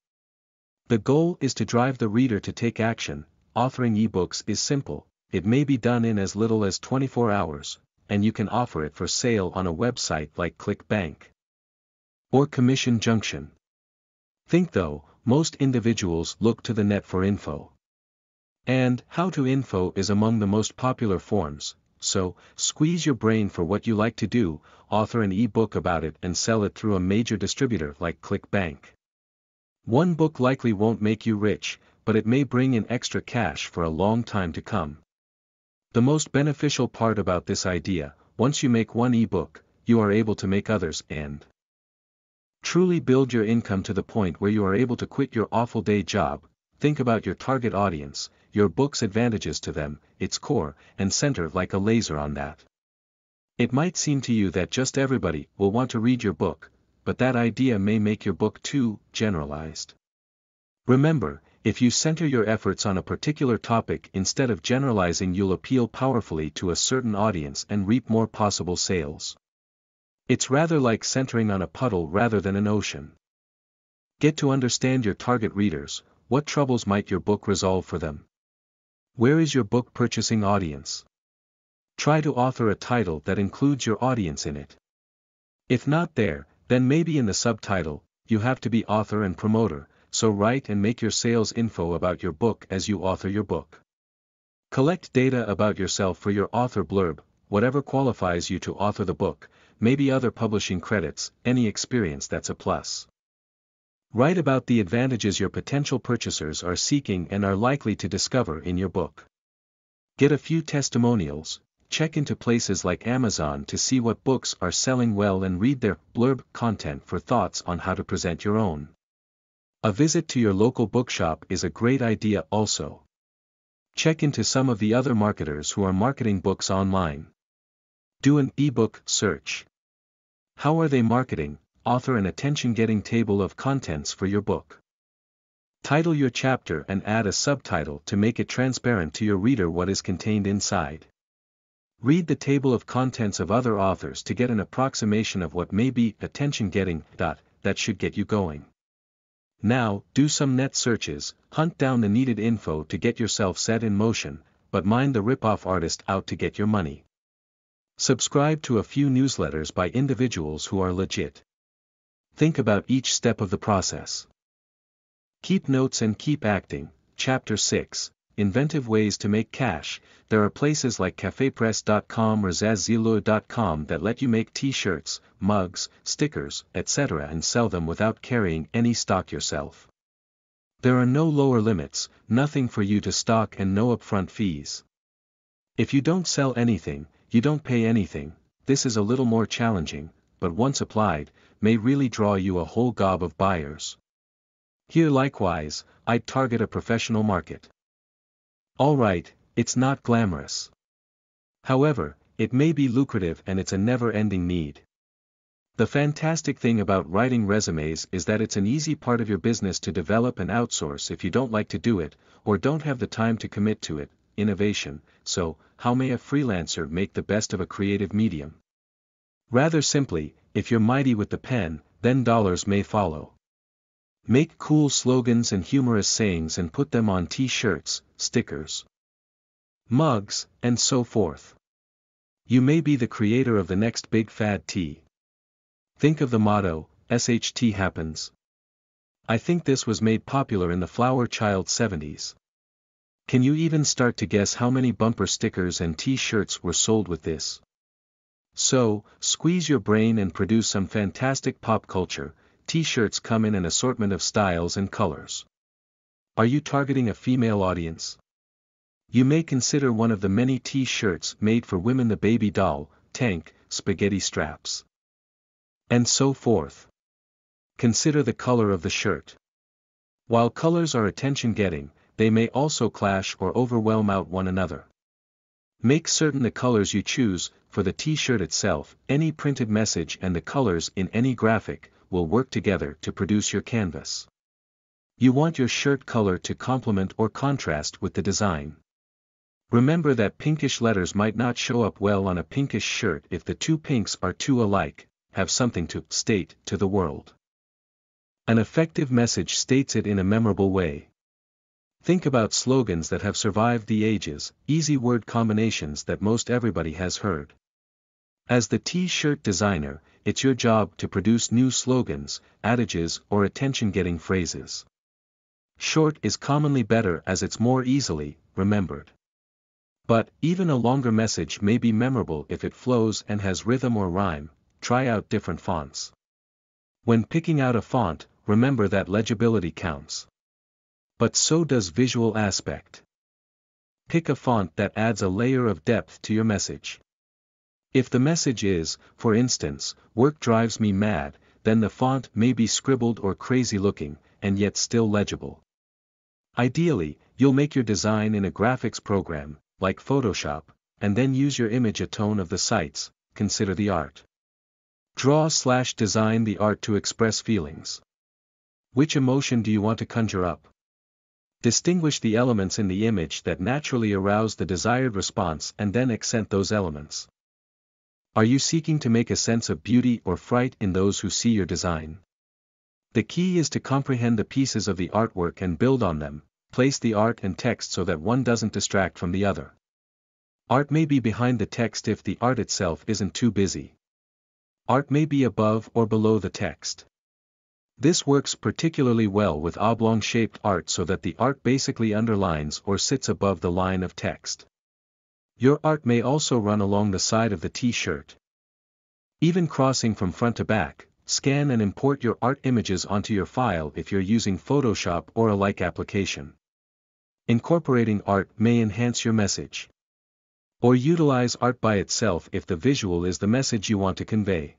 The goal is to drive the reader to take action. Authoring ebooks is simple. It may be done in as little as 24 hours, and you can offer it for sale on a website like ClickBank or Commission Junction. Think though, most individuals look to the net for info. And how to info is among the most popular forms, so squeeze your brain for what you like to do, author an ebook about it and sell it through a major distributor like ClickBank. One book likely won't make you rich, but it may bring in extra cash for a long time to come. The most beneficial part about this idea, once you make one ebook, you are able to make others and truly build your income to the point where you are able to quit your awful day job. Think about your target audience, your book's advantages to them, its core, and center like a laser on that. It might seem to you that just everybody will want to read your book, but that idea may make your book too generalized. Remember, if you center your efforts on a particular topic instead of generalizing, you'll appeal powerfully to a certain audience and reap more possible sales. It's rather like centering on a puddle rather than an ocean. Get to understand your target readers. What troubles might your book resolve for them? Where is your book purchasing audience? Try to author a title that includes your audience in it. If not there, then maybe in the subtitle. You have to be author and promoter, so write and make your sales info about your book as you author your book. Collect data about yourself for your author blurb, whatever qualifies you to author the book, maybe other publishing credits, any experience that's a plus. Write about the advantages your potential purchasers are seeking and are likely to discover in your book. Get a few testimonials, check into places like Amazon to see what books are selling well and read their blurb content for thoughts on how to present your own. A visit to your local bookshop is a great idea also. Check into some of the other marketers who are marketing books online. Do an ebook search. How are they marketing? Author an attention-getting table of contents for your book. Title your chapter and add a subtitle to make it transparent to your reader what is contained inside. Read the table of contents of other authors to get an approximation of what may be attention-getting. That should get you going. Now, do some net searches, hunt down the needed info to get yourself set in motion, but mind the rip-off artist out to get your money. Subscribe to a few newsletters by individuals who are legit. Think about each step of the process. Keep notes and keep acting. Chapter 6, Inventive Ways to Make Cash. There are places like cafepress.com or zazzilo.com that let you make t-shirts, mugs, stickers, etc. and sell them without carrying any stock yourself. There are no lower limits, nothing for you to stock and no upfront fees. If you don't sell anything, you don't pay anything. This is a little more challenging, but once applied, may really draw you a whole gob of buyers. Here likewise, I'd target a professional market. Alright, it's not glamorous. However, it may be lucrative and it's a never-ending need. The fantastic thing about writing resumes is that it's an easy part of your business to develop and outsource if you don't like to do it, or don't have the time to commit to it. Innovation. So, how may a freelancer make the best of a creative medium? Rather simply, if you're mighty with the pen, then dollars may follow. Make cool slogans and humorous sayings and put them on t-shirts, stickers, mugs, and so forth. You may be the creator of the next big fad tea. Think of the motto, SHT happens. I think this was made popular in the Flower Child 70s. Can you even start to guess how many bumper stickers and t-shirts were sold with this? So, squeeze your brain and produce some fantastic pop culture. T-shirts come in an assortment of styles and colors. Are you targeting a female audience? You may consider one of the many T-shirts made for women: the baby doll, tank, spaghetti straps, and so forth. Consider the color of the shirt. While colors are attention-getting, they may also clash or overwhelm one another. Make certain the colors you choose for the T-shirt itself, any printed message, and the colors in any graphic will work together to produce your canvas. You want your shirt color to complement or contrast with the design. Remember that pinkish letters might not show up well on a pinkish shirt if the two pinks are too alike. Have something to state to the world. An effective message states it in a memorable way. Think about slogans that have survived the ages, easy word combinations that most everybody has heard. As the T-shirt designer, it's your job to produce new slogans, adages, or attention-getting phrases. Short is commonly better as it's more easily remembered. But, even a longer message may be memorable if it flows and has rhythm or rhyme. Try out different fonts. When picking out a font, remember that legibility counts. But so does visual aspect. Pick a font that adds a layer of depth to your message. If the message is, for instance, "Work drives me mad," then the font may be scribbled or crazy looking, and yet still legible. Ideally, you'll make your design in a graphics program, like Photoshop, and then use your image a tone of the sites. Consider the art. Draw/design the art to express feelings. Which emotion do you want to conjure up? Distinguish the elements in the image that naturally arouse the desired response and then accent those elements. Are you seeking to make a sense of beauty or fright in those who see your design? The key is to comprehend the pieces of the artwork and build on them. Place the art and text so that one doesn't distract from the other. Art may be behind the text if the art itself isn't too busy. Art may be above or below the text. This works particularly well with oblong-shaped art so that the art basically underlines or sits above the line of text. Your art may also run along the side of the T-shirt. Even crossing from front to back. Scan and import your art images onto your file if you're using Photoshop or a like application. Incorporating art may enhance your message. Or utilize art by itself if the visual is the message you want to convey.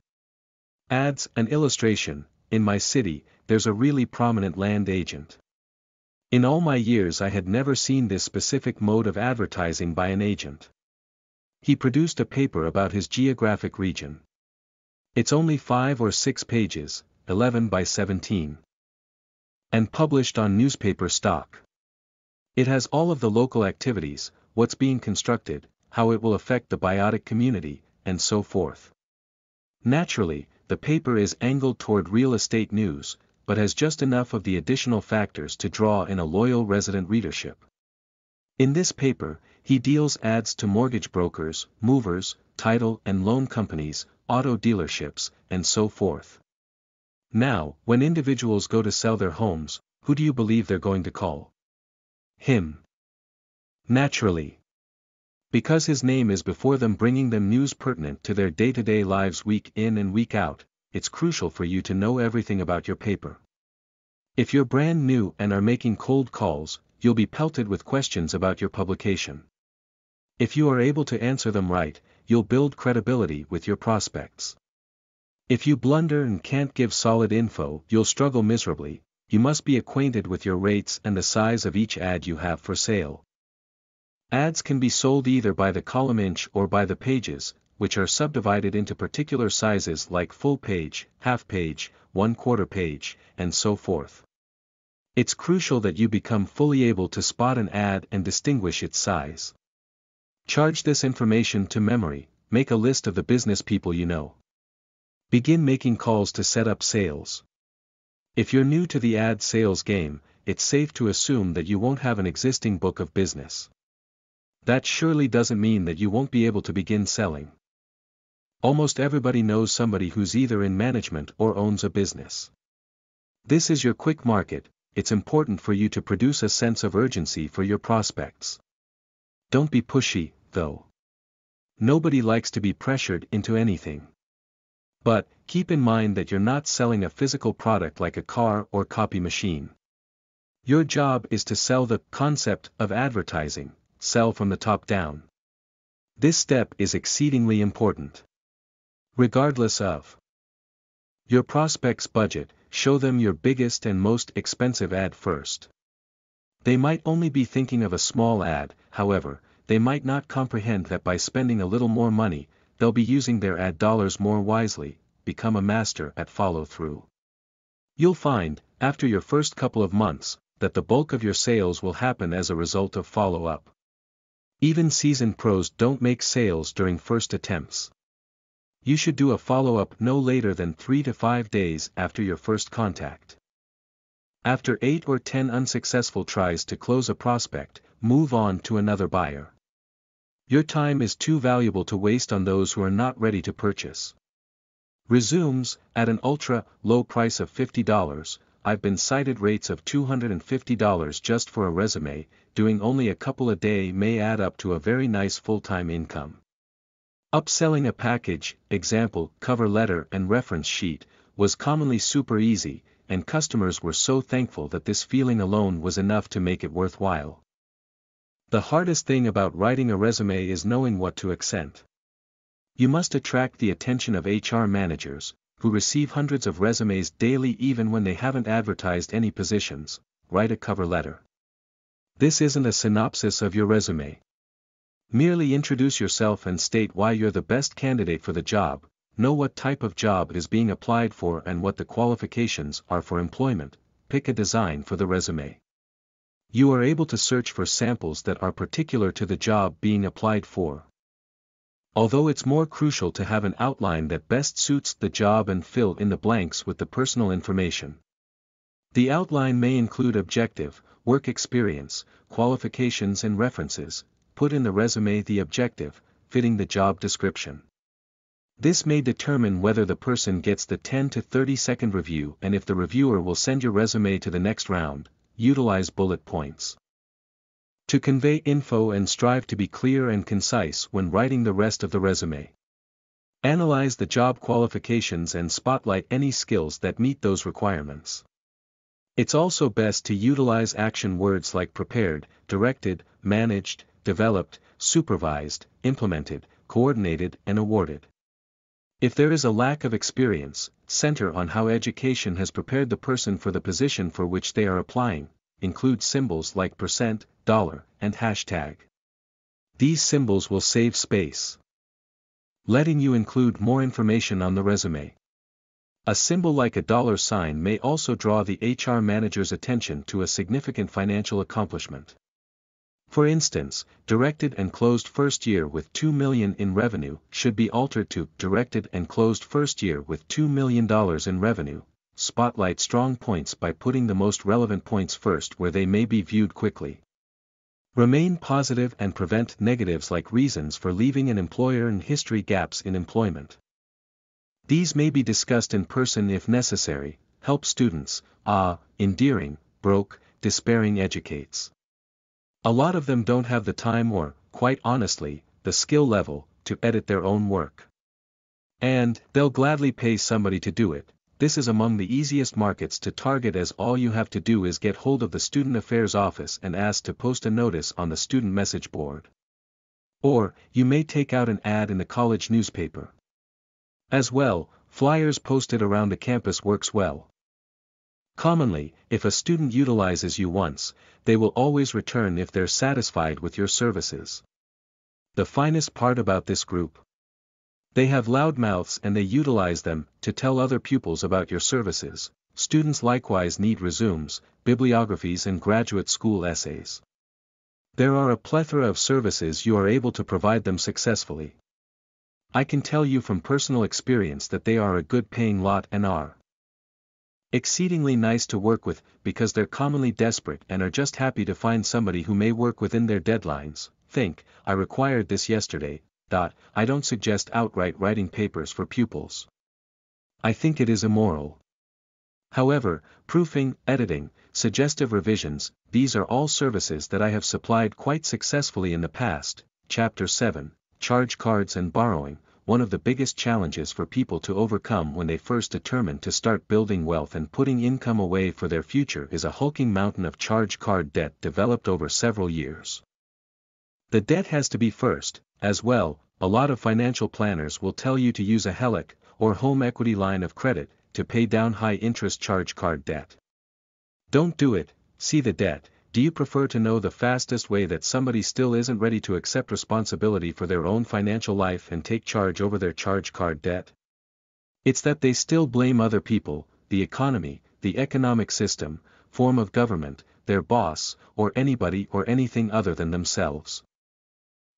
Ads and illustration. In my city, there's a really prominent land agent. In all my years I had never seen this specific mode of advertising by an agent. He produced a paper about his geographic region. It's only 5 or 6 pages, 11 by 17. And published on newspaper stock. It has all of the local activities, what's being constructed, how it will affect the biotic community, and so forth. Naturally, the paper is angled toward real estate news, but has just enough of the additional factors to draw in a loyal resident readership. In this paper, he deals ads to mortgage brokers, movers, title and loan companies, auto dealerships, and so forth. Now, when individuals go to sell their homes, who do you believe they're going to call? Him. Naturally. Because his name is before them, bringing them news pertinent to their day-to-day lives week in and week out. It's crucial for you to know everything about your paper. If you're brand new and are making cold calls, you'll be pelted with questions about your publication. If you are able to answer them right, you'll build credibility with your prospects. If you blunder and can't give solid info, you'll struggle miserably. You must be acquainted with your rates and the size of each ad you have for sale. Ads can be sold either by the column inch or by the pages, which are subdivided into particular sizes like full page, half page, 1/4 page, and so forth. It's crucial that you become fully able to spot an ad and distinguish its size. Charge this information to memory. Make a list of the business people you know. Begin making calls to set up sales. If you're new to the ad sales game, it's safe to assume that you won't have an existing book of business. that surely doesn't mean that you won't be able to begin selling. Almost everybody knows somebody who's either in management or owns a business. This is your quick market. It's important for you to produce a sense of urgency for your prospects. Don't be pushy, though. Nobody likes to be pressured into anything. But, keep in mind that you're not selling a physical product like a car or copy machine. Your job is to sell the concept of advertising, sell from the top down. This step is exceedingly important. Regardless of your prospect's budget, show them your biggest and most expensive ad first. They might only be thinking of a small ad, however, they might not comprehend that by spending a little more money, they'll be using their ad dollars more wisely, become a master at follow-through. You'll find, after your first couple of months, that the bulk of your sales will happen as a result of follow-up. Even seasoned pros don't make sales during first attempts. You should do a follow-up no later than 3 to 5 days after your first contact. After 8 or 10 unsuccessful tries to close a prospect, move on to another buyer. Your time is too valuable to waste on those who are not ready to purchase. Resumes, at an ultra-low price of $50, I've been cited rates of $250 just for a resume. Doing only a couple a day may add up to a very nice full-time income. Upselling a package, example, cover letter and reference sheet, was commonly super easy, and customers were so thankful that this feeling alone was enough to make it worthwhile. The hardest thing about writing a resume is knowing what to accent. You must attract the attention of HR managers, who receive hundreds of resumes daily even when they haven't advertised any positions. Write a cover letter. This isn't a synopsis of your resume. Merely introduce yourself and state why you're the best candidate for the job, know what type of job is being applied for and what the qualifications are for employment. Pick a design for the resume. You are able to search for samples that are particular to the job being applied for. Although it's more crucial to have an outline that best suits the job and fill in the blanks with the personal information. The outline may include objective, work experience, qualifications and references. Put in the resume the objective, fitting the job description. This may determine whether the person gets the 10 to 30 second review and if the reviewer will send your resume to the next round. Utilize bullet points to convey info and strive to be clear and concise when writing the rest of the resume. Analyze the job qualifications and spotlight any skills that meet those requirements. It's also best to utilize action words like prepared, directed, managed, developed, supervised, implemented, coordinated and awarded. If there is a lack of experience, center on how education has prepared the person for the position for which they are applying. Include symbols like %, dollar, and hashtag. These symbols will save space, letting you include more information on the resume. A symbol like a $sign may also draw the HR manager's attention to a significant financial accomplishment. For instance, directed and closed first year with $2 million in revenue should be altered to directed and closed first year with $2 million in revenue. Spotlight strong points by putting the most relevant points first where they may be viewed quickly. Remain positive and prevent negatives like reasons for leaving an employer and history gaps in employment. These may be discussed in person if necessary. Help students, endearing, broke, despairing educates. A lot of them don't have the time or, quite honestly, the skill level, to edit their own work. And, they'll gladly pay somebody to do it. This is among the easiest markets to target as all you have to do is get hold of the Student Affairs Office and ask to post a notice on the student message board. Or, you may take out an ad in the college newspaper. As well, flyers posted around the campus works well. Commonly, if a student utilizes you once, they will always return if they're satisfied with your services. The finest part about this group? They have loud mouths and they utilize them to tell other pupils about your services. Students likewise need resumes, bibliographies and graduate school essays. There are a plethora of services you are able to provide them successfully. I can tell you from personal experience that they are a good paying lot and are exceedingly nice to work with because they're commonly desperate and are just happy to find somebody who may work within their deadlines. think, I required this yesterday. I don't suggest outright writing papers for pupils. I think it is immoral. However, proofing, editing, suggestive revisions, these are all services that I have supplied quite successfully in the past. Chapter 7, Charge Cards and Borrowing. One of the biggest challenges for people to overcome when they first determine to start building wealth and putting income away for their future is a hulking mountain of charge card debt developed over several years. The debt has to be first, as well. A lot of financial planners will tell you to use a HELOC, or home equity line of credit, to pay down high-interest charge card debt. Don't do it. See the debt. Do you prefer to know the fastest way that somebody still isn't ready to accept responsibility for their own financial life and take charge over their charge card debt? It's that they still blame other people, the economy, the economic system, form of government, their boss, or anybody or anything other than themselves.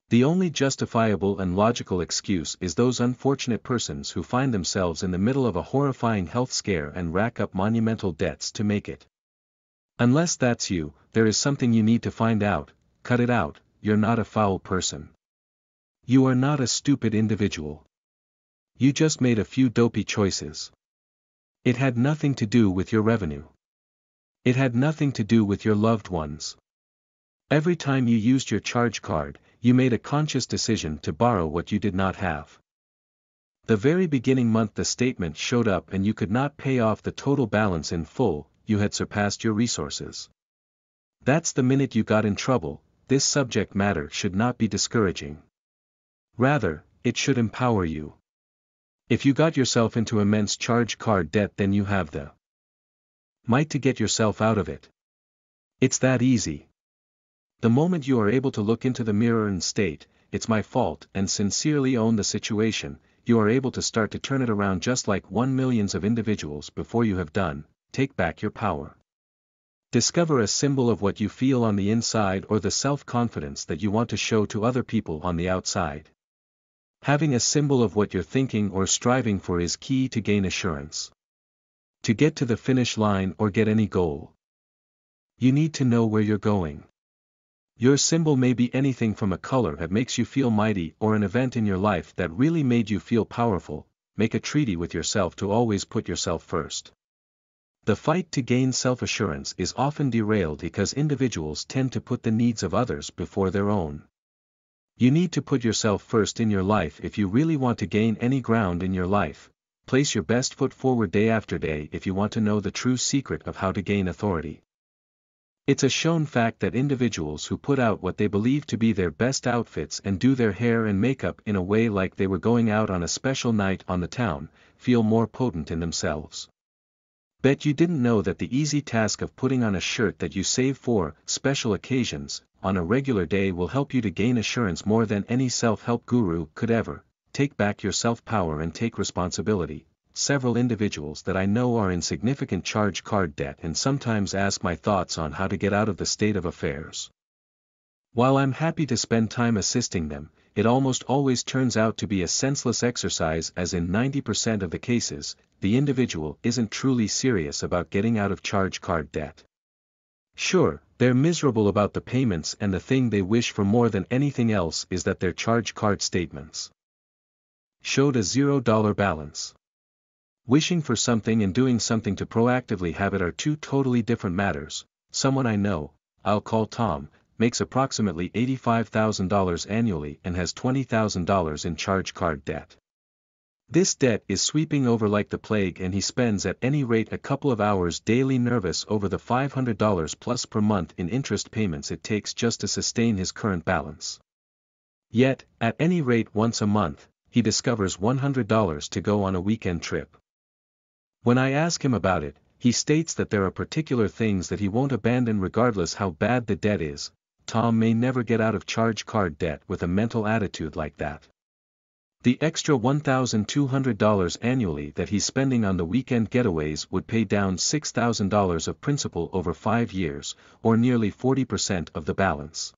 The only justifiable and logical excuse is those unfortunate persons who find themselves in the middle of a horrifying health scare and rack up monumental debts to make it. Unless that's you, there is something you need to find out. Cut it out. You're not a foul person. You are not a stupid individual. You just made a few dopey choices. It had nothing to do with your revenue. It had nothing to do with your loved ones. Every time you used your charge card, you made a conscious decision to borrow what you did not have. The very beginning month the statement showed up and you could not pay off the total balance in full, you had surpassed your resources. That's the minute you got in trouble. This subject matter should not be discouraging. Rather, it should empower you. If you got yourself into immense charge card debt, then you have the might to get yourself out of it. It's that easy. The moment you are able to look into the mirror and state, "It's my fault," and sincerely own the situation, you are able to start to turn it around just like 1 million of individuals before you have done. Take back your power. Discover a symbol of what you feel on the inside or the self-confidence that you want to show to other people on the outside. Having a symbol of what you're thinking or striving for is key to gain assurance. To get to the finish line or get any goal, you need to know where you're going. Your symbol may be anything from a color that makes you feel mighty or an event in your life that really made you feel powerful. Make a treaty with yourself to always put yourself first. The fight to gain self-assurance is often derailed because individuals tend to put the needs of others before their own. You need to put yourself first in your life if you really want to gain any ground in your life. Place your best foot forward day after day if you want to know the true secret of how to gain authority. It's a shown fact that individuals who put out what they believe to be their best outfits and do their hair and makeup in a way like they were going out on a special night on the town, feel more potent in themselves. Bet you didn't know that the easy task of putting on a shirt that you save for special occasions on a regular day will help you to gain assurance more than any self-help guru could ever. Take back your self-power and take responsibility. Several individuals that I know are in significant charge card debt and sometimes ask my thoughts on how to get out of the state of affairs. While I'm happy to spend time assisting them, it almost always turns out to be a senseless exercise, as in 90% of the cases, the individual isn't truly serious about getting out of charge card debt. Sure, they're miserable about the payments, and the thing they wish for more than anything else is that their charge card statements showed a $0 balance. Wishing for something and doing something to proactively have it are two totally different matters. Someone I know, I'll call Tom, makes approximately $85,000 annually and has $20,000 in charge card debt. This debt is sweeping over like the plague, and he spends at any rate a couple of hours daily nervous over the $500 plus per month in interest payments it takes just to sustain his current balance. Yet, at any rate once a month, he discovers $100 to go on a weekend trip. When I ask him about it, he states that there are particular things that he won't abandon regardless how bad the debt is. Tom may never get out of charge card debt with a mental attitude like that. The extra $1,200 annually that he's spending on the weekend getaways would pay down $6,000 of principal over 5 years, or nearly 40% of the balance.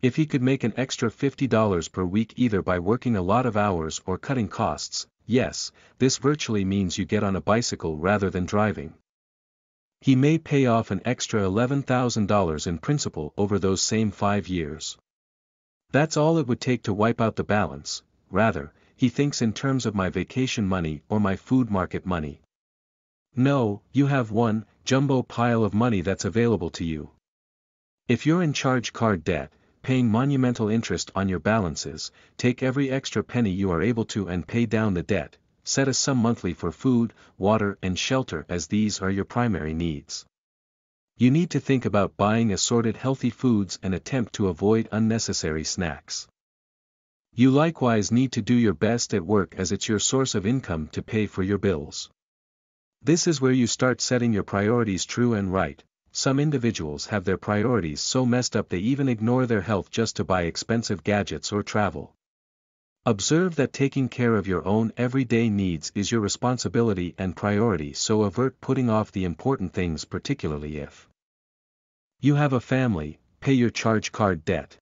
If he could make an extra $50 per week either by working a lot of hours or cutting costs, yes, this virtually means you get on a bicycle rather than driving. He may pay off an extra $11,000 in principal over those same 5 years. That's all it would take to wipe out the balance. Rather, he thinks in terms of my vacation money or my food market money. No, you have one jumbo pile of money that's available to you. If you're in charge card debt, paying monumental interest on your balances, take every extra penny you are able to and pay down the debt. Set a sum monthly for food, water and shelter as these are your primary needs. You need to think about buying assorted healthy foods and attempt to avoid unnecessary snacks. You likewise need to do your best at work as it's your source of income to pay for your bills. This is where you start setting your priorities true and right. Some individuals have their priorities so messed up they even ignore their health just to buy expensive gadgets or travel. Observe that taking care of your own everyday needs is your responsibility and priority, so avert putting off the important things, particularly if you have a family. Pay your charge card debt.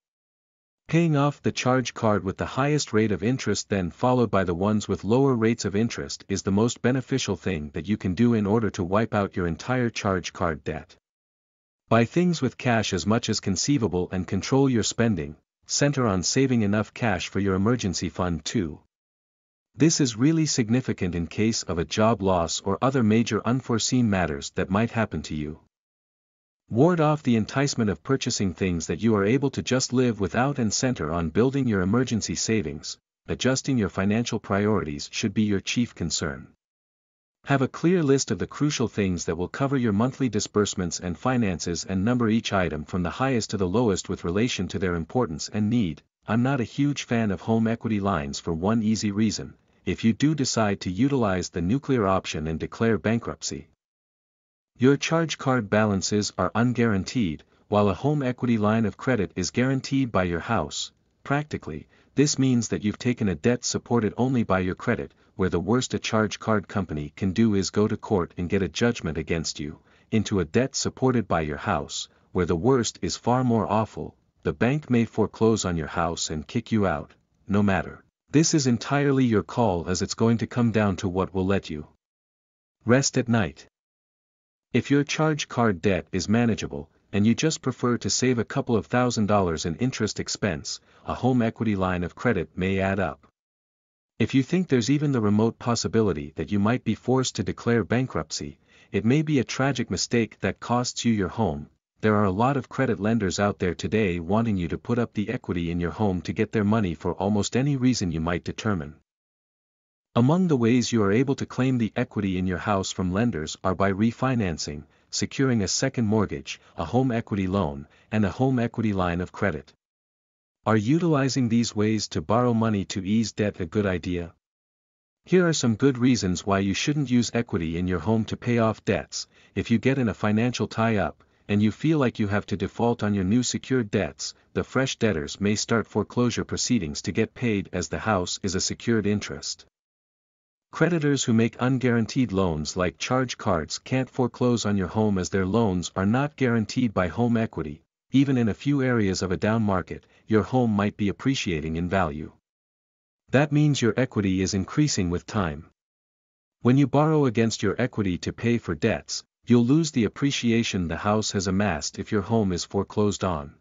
Paying off the charge card with the highest rate of interest, then followed by the ones with lower rates of interest, is the most beneficial thing that you can do in order to wipe out your entire charge card debt. Buy things with cash as much as conceivable and control your spending. Center on saving enough cash for your emergency fund too. This is really significant in case of a job loss or other major unforeseen matters that might happen to you. Ward off the enticement of purchasing things that you are able to just live without and center on building your emergency savings. Adjusting your financial priorities should be your chief concern. Have a clear list of the crucial things that will cover your monthly disbursements and finances and number each item from the highest to the lowest with relation to their importance and need. I'm not a huge fan of home equity lines for one easy reason: if you do decide to utilize the nuclear option and declare bankruptcy, your charge card balances are unguaranteed, while a home equity line of credit is guaranteed by your house. Practically, this means that you've taken a debt supported only by your credit, where the worst a charge card company can do is go to court and get a judgment against you, into a debt supported by your house, where the worst is far more awful: the bank may foreclose on your house and kick you out. No matter. This is entirely your call, as it's going to come down to what will let you rest at night. If your charge card debt is manageable, and you just prefer to save a couple of $1,000s in interest expense, a home equity line of credit may add up. If you think there's even the remote possibility that you might be forced to declare bankruptcy, it may be a tragic mistake that costs you your home. There are a lot of credit lenders out there today wanting you to put up the equity in your home to get their money for almost any reason you might determine. Among the ways you are able to claim the equity in your house from lenders are by refinancing, securing a second mortgage, a home equity loan, and a home equity line of credit. Are utilizing these ways to borrow money to ease debt a good idea? Here are some good reasons why you shouldn't use equity in your home to pay off debts. If you get in a financial tie-up, and you feel like you have to default on your new secured debts, the fresh debtors may start foreclosure proceedings to get paid, as the house is a secured interest. Creditors who make unguaranteed loans like charge cards can't foreclose on your home, as their loans are not guaranteed by home equity. Even in a few areas of a down market, your home might be appreciating in value. That means your equity is increasing with time. When you borrow against your equity to pay for debts, you'll lose the appreciation the house has amassed if your home is foreclosed on.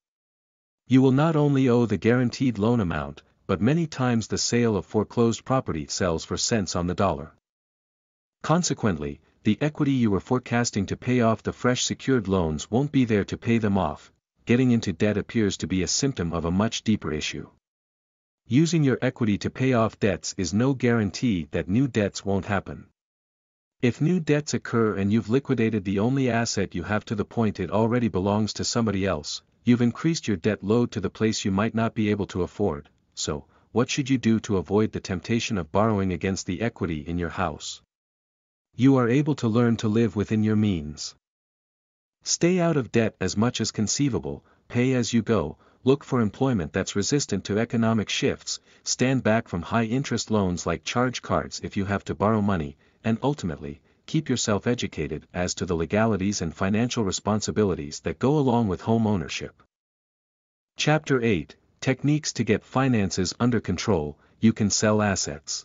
You will not only owe the guaranteed loan amount, but many times the sale of foreclosed property sells for cents on the dollar. Consequently, the equity you were forecasting to pay off the fresh secured loans won't be there to pay them off. Getting into debt appears to be a symptom of a much deeper issue. Using your equity to pay off debts is no guarantee that new debts won't happen. If new debts occur and you've liquidated the only asset you have to the point it already belongs to somebody else, you've increased your debt load to the place you might not be able to afford. So, what should you do to avoid the temptation of borrowing against the equity in your house? You are able to learn to live within your means. Stay out of debt as much as conceivable, pay as you go, look for employment that's resistant to economic shifts, stand back from high-interest loans like charge cards if you have to borrow money, and ultimately, keep yourself educated as to the legalities and financial responsibilities that go along with home ownership. Chapter 8: Techniques to get finances under control. You can sell assets.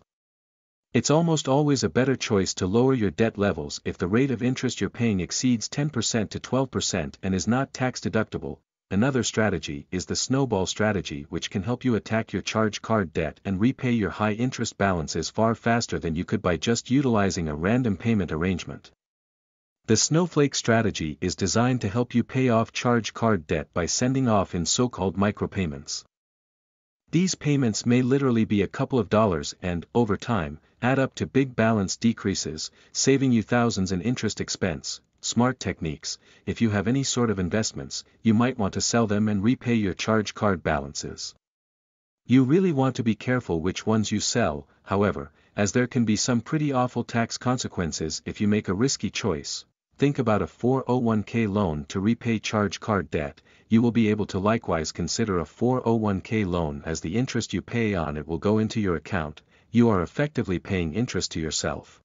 It's almost always a better choice to lower your debt levels if the rate of interest you're paying exceeds 10% to 12% and is not tax deductible. Another strategy is the snowball strategy, which can help you attack your charge card debt and repay your high interest balances far faster than you could by just utilizing a random payment arrangement. The snowflake strategy is designed to help you pay off charge card debt by sending off in so-called micropayments. These payments may literally be a couple of dollars and, over time, add up to big balance decreases, saving you thousands in interest expense. Smart techniques: if you have any sort of investments, you might want to sell them and repay your charge card balances. You really want to be careful which ones you sell, however, as there can be some pretty awful tax consequences if you make a risky choice. Think about a 401k loan to repay charge card debt. You will be able to likewise consider a 401k loan, as the interest you pay on it will go into your account. You are effectively paying interest to yourself.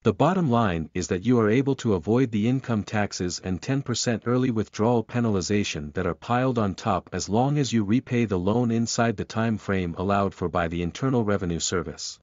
The bottom line is that you are able to avoid the income taxes and 10% early withdrawal penalization that are piled on top as long as you repay the loan inside the time frame allowed for by the Internal Revenue Service.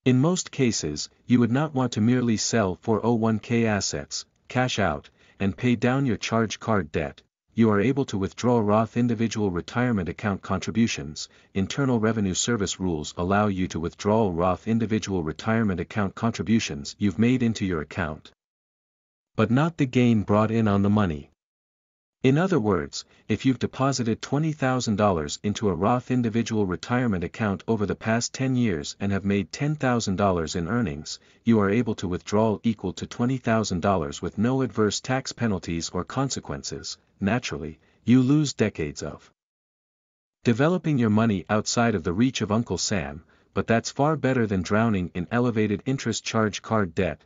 In most cases, you would not want to merely sell 401k assets, cash out, and pay down your charge card debt. You are able to withdraw Roth individual retirement account contributions. Internal Revenue Service rules allow you to withdraw Roth individual retirement account contributions you've made into your account, but not the gain brought in on the money. In other words, if you've deposited $20,000 into a Roth individual retirement account over the past 10 years and have made $10,000 in earnings, you are able to withdraw equal to $20,000 with no adverse tax penalties or consequences. Naturally, you lose decades of developing your money outside of the reach of Uncle Sam, but that's far better than drowning in elevated interest charge card debt.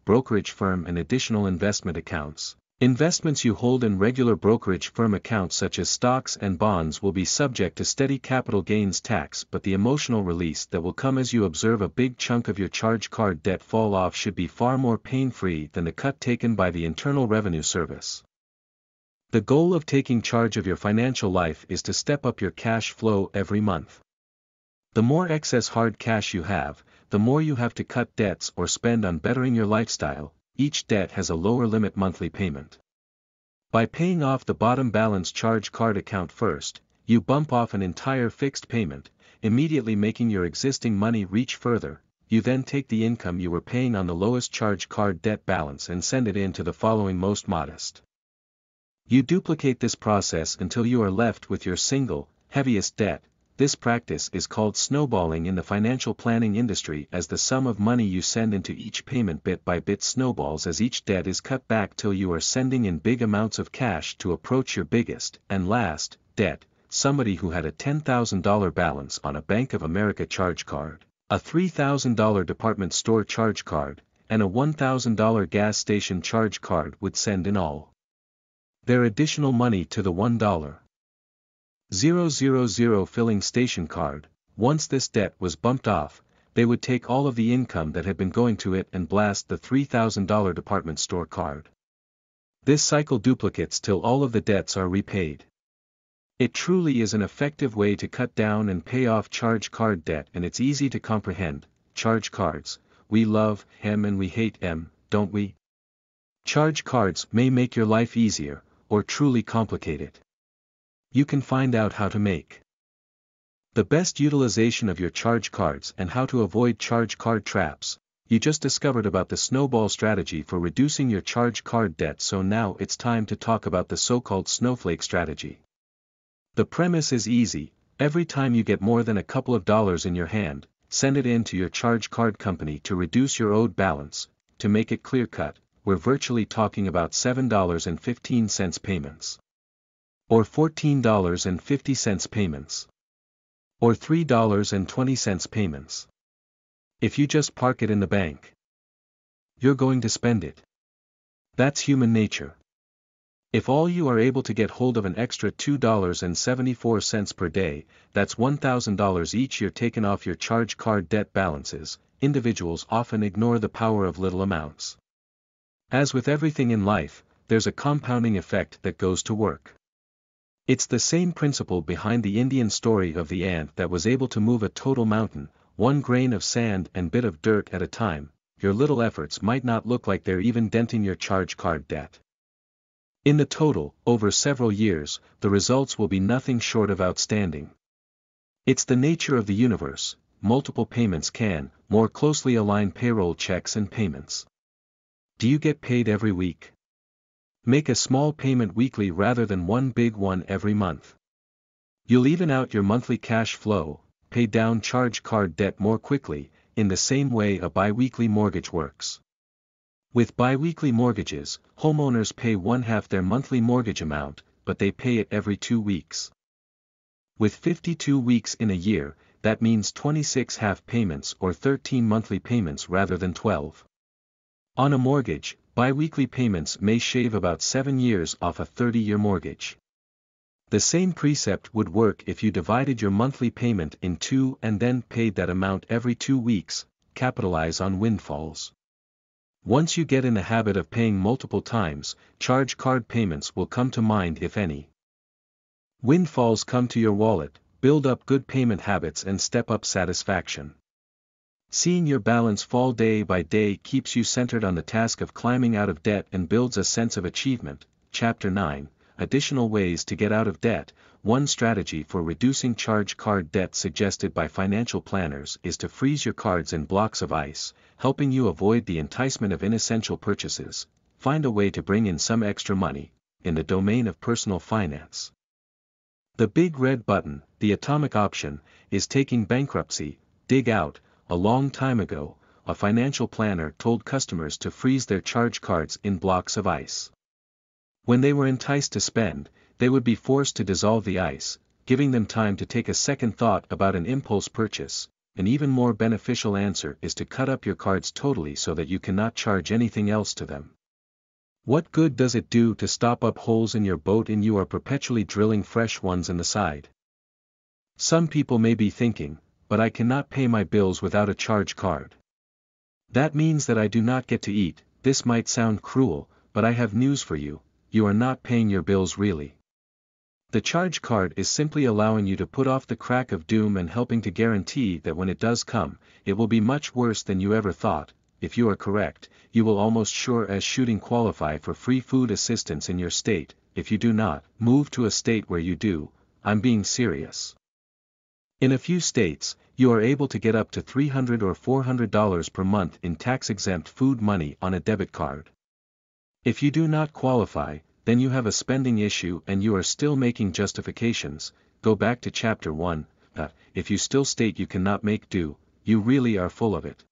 Brokerage firm and additional investment accounts. Investments you hold in regular brokerage firm accounts such as stocks and bonds will be subject to steady capital gains tax, but the emotional release that will come as you observe a big chunk of your charge card debt fall off should be far more pain-free than the cut taken by the Internal Revenue Service. The goal of taking charge of your financial life is to step up your cash flow every month. The more excess hard cash you have, the more you have to cut debts or spend on bettering your lifestyle. Each debt has a lower limit monthly payment. By paying off the bottom balance charge card account first, you bump off an entire fixed payment, immediately making your existing money reach further. You then take the income you were paying on the lowest charge card debt balance and send it in to the following most modest. You duplicate this process until you are left with your single, heaviest debt. This practice is called snowballing in the financial planning industry, as the sum of money you send into each payment bit by bit snowballs as each debt is cut back till you are sending in big amounts of cash to approach your biggest and last debt. Somebody who had a $10,000 balance on a Bank of America charge card, a $3,000 department store charge card, and a $1,000 gas station charge card would send in all their additional money to the $1,000 filling station card. Once this debt was bumped off, they would take all of the income that had been going to it and blast the $3,000 department store card. This cycle duplicates till all of the debts are repaid. It truly is an effective way to cut down and pay off charge card debt, and it's easy to comprehend. Charge cards, we love them and we hate them, don't we? Charge cards may make your life easier, or truly complicate it. You can find out how to make the best utilization of your charge cards and how to avoid charge card traps. You just discovered about the snowball strategy for reducing your charge card debt, so now it's time to talk about the so-called snowflake strategy. The premise is easy: every time you get more than a couple of dollars in your hand, send it in to your charge card company to reduce your owed balance. To make it clear-cut, we're virtually talking about $7.15 payments, or $14.50 payments, or $3.20 payments. If you just park it in the bank, you're going to spend it. That's human nature. If all you are able to get hold of an extra $2.74 per day, that's $1,000 each year taken off your charge card debt balances. Individuals often ignore the power of little amounts. As with everything in life, there's a compounding effect that goes to work. It's the same principle behind the Indian story of the ant that was able to move a total mountain, one grain of sand and bit of dirt at a time. Your little efforts might not look like they're even denting your charge card debt, In the total, over several years, the results will be nothing short of outstanding. It's the nature of the universe, multiple payments can more closely align payroll checks and payments. Do you get paid every week? Make a small payment weekly rather than one big one every month. You'll even out your monthly cash flow, pay down charge card debt more quickly, in the same way a bi-weekly mortgage works. With bi-weekly mortgages, homeowners pay 1/2 their monthly mortgage amount, but they pay it every 2 weeks. With 52 weeks in a year, that means 26 half payments or 13 monthly payments rather than 12. On a mortgage, bi-weekly payments may shave about 7 years off a 30-year mortgage. The same precept would work if you divided your monthly payment in 2 and then paid that amount every 2 weeks, capitalize on windfalls. Once you get in the habit of paying multiple times, charge card payments will come to mind if any. Windfalls come to your wallet, build up good payment habits and step up satisfaction. Seeing your balance fall day by day keeps you centered on the task of climbing out of debt and builds a sense of achievement. Chapter 9, Additional Ways to Get Out of Debt. One strategy for reducing charge card debt suggested by financial planners is to freeze your cards in blocks of ice, helping you avoid the enticement of inessential purchases. Find a way to bring in some extra money, in the domain of personal finance. The big red button, the atomic option, is taking bankruptcy. Dig out. A long time ago, a financial planner told customers to freeze their charge cards in blocks of ice. When they were enticed to spend, they would be forced to dissolve the ice, giving them time to take a second thought about an impulse purchase. An even more beneficial answer is to cut up your cards totally so that you cannot charge anything else to them. What good does it do to stop up holes in your boat and you are perpetually drilling fresh ones in the side? Some people may be thinking, but I cannot pay my bills without a charge card. That means that I do not get to eat. This might sound cruel, but I have news for you, you are not paying your bills really. The charge card is simply allowing you to put off the crack of doom and helping to guarantee that when it does come, it will be much worse than you ever thought. If you are correct, you will almost sure as shooting qualify for free food assistance in your state. If you do not, move to a state where you do. I'm being serious. In a few states, you are able to get up to $300 or $400 per month in tax-exempt food money on a debit card. If you do not qualify, then you have a spending issue and you are still making justifications. Go back to Chapter 1. If you still state you cannot make do, you really are full of it.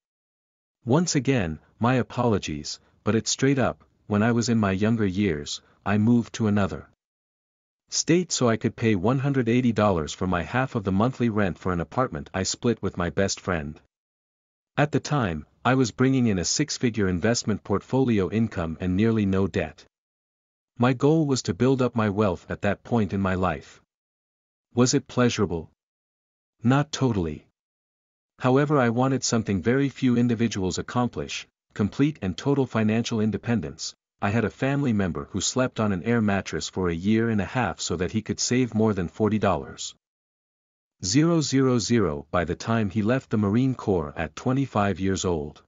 Once again, my apologies, but it's straight up. When I was in my younger years, I moved to another state so I could pay $180 for my half of the monthly rent for an apartment I split with my best friend. At the time, I was bringing in a 6-figure investment portfolio income and nearly no debt. My goal was to build up my wealth at that point in my life. Was it pleasurable? Not totally. However, I wanted something very few individuals accomplish: complete and total financial independence. I had a family member who slept on an air mattress for a year and a half so that he could save more than $40,000 by the time he left the Marine Corps at 25 years old.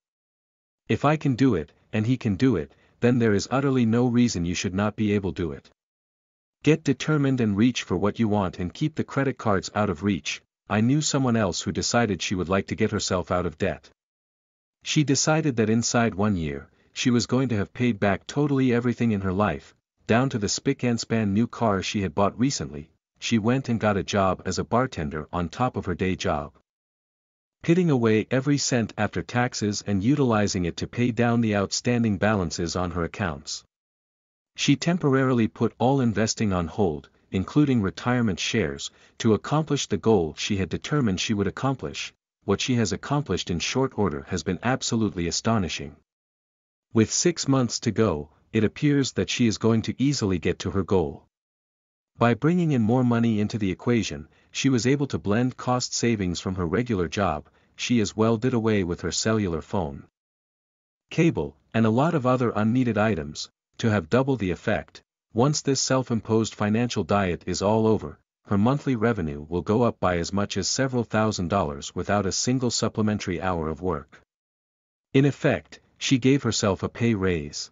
If I can do it, and he can do it, then there is utterly no reason you should not be able to do it. Get determined and reach for what you want and keep the credit cards out of reach. I knew someone else who decided she would like to get herself out of debt. She decided that inside 1 year, she was going to have paid back totally everything in her life, down to the spick-and-span new car she had bought recently. She went and got a job as a bartender on top of her day job, pitting away every cent after taxes and utilizing it to pay down the outstanding balances on her accounts. She temporarily put all investing on hold, including retirement shares, to accomplish the goal she had determined she would accomplish. What she has accomplished in short order has been absolutely astonishing. With 6 months to go, it appears that she is going to easily get to her goal. By bringing in more money into the equation, she was able to blend cost savings from her regular job. She as well did away with her cellular phone, cable, and a lot of other unneeded items, to have double the effect. Once this self-imposed financial diet is all over, her monthly revenue will go up by as much as several $1,000s without a single supplementary hour of work. In effect, she gave herself a pay raise.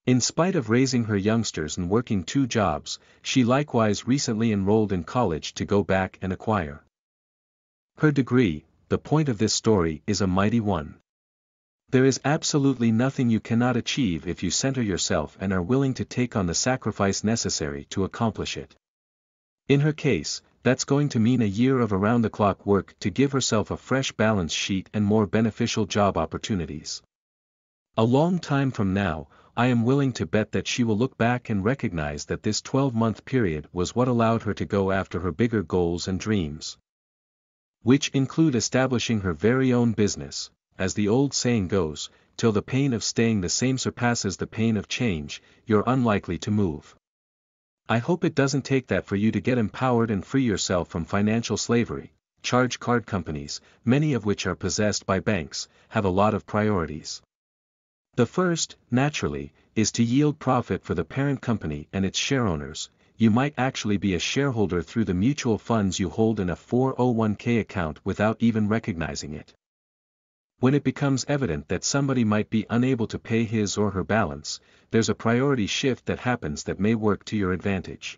In spite of raising her youngsters and working 2 jobs, she likewise recently enrolled in college to go back and acquire her degree. The point of this story is a mighty one. There is absolutely nothing you cannot achieve if you center yourself and are willing to take on the sacrifice necessary to accomplish it. In her case, that's going to mean a year of around-the-clock work to give herself a fresh balance sheet and more beneficial job opportunities. A long time from now, I am willing to bet that she will look back and recognize that this 12-month period was what allowed her to go after her bigger goals and dreams, which include establishing her very own business. As the old saying goes, till the pain of staying the same surpasses the pain of change, you're unlikely to move. I hope it doesn't take that for you to get empowered and free yourself from financial slavery. Charge card companies, many of which are possessed by banks, have a lot of priorities. The first, naturally, is to yield profit for the parent company and its shareowners. You might actually be a shareholder through the mutual funds you hold in a 401k account without even recognizing it. When it becomes evident that somebody might be unable to pay his or her balance, there's a priority shift that happens that may work to your advantage.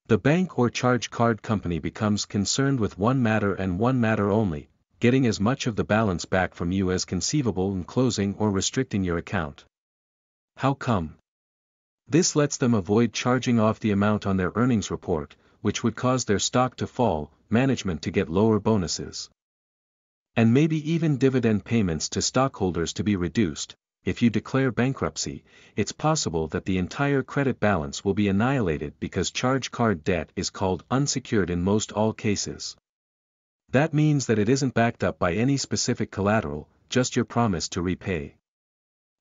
The bank or charge card company becomes concerned with one matter and one matter only: getting as much of the balance back from you as conceivable and closing or restricting your account. How come? This lets them avoid charging off the amount on their earnings report, which would cause their stock to fall, management to get lower bonuses, and maybe even dividend payments to stockholders to be reduced. If you declare bankruptcy, it's possible that the entire credit balance will be annihilated because charge card debt is called unsecured in most all cases. That means that it isn't backed up by any specific collateral, just your promise to repay.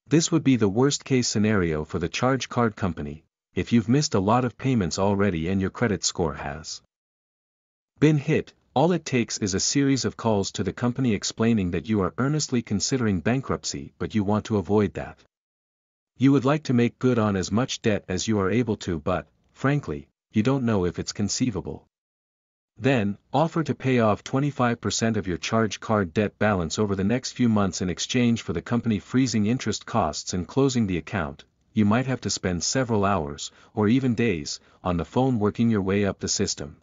This would be the worst-case scenario for the charge card company, if you've missed a lot of payments already and your credit score has been hit. All it takes is a series of calls to the company explaining that you are earnestly considering bankruptcy but you want to avoid that. You would like to make good on as much debt as you are able to, but, frankly, you don't know if it's conceivable. Then, offer to pay off 25% of your charge card debt balance over the next few months in exchange for the company freezing interest costs and closing the account. You might have to spend several hours, or even days, on the phone working your way up the system.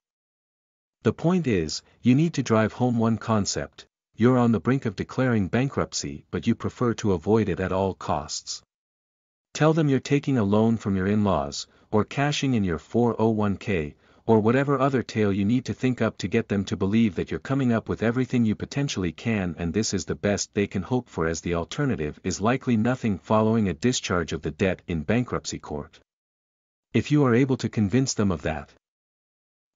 The point is, you need to drive home one concept: you're on the brink of declaring bankruptcy but you prefer to avoid it at all costs. Tell them you're taking a loan from your in-laws, or cashing in your 401k, or whatever other tale you need to think up to get them to believe that you're coming up with everything you potentially can, and this is the best they can hope for, as the alternative is likely nothing following a discharge of the debt in bankruptcy court. If you are able to convince them of that,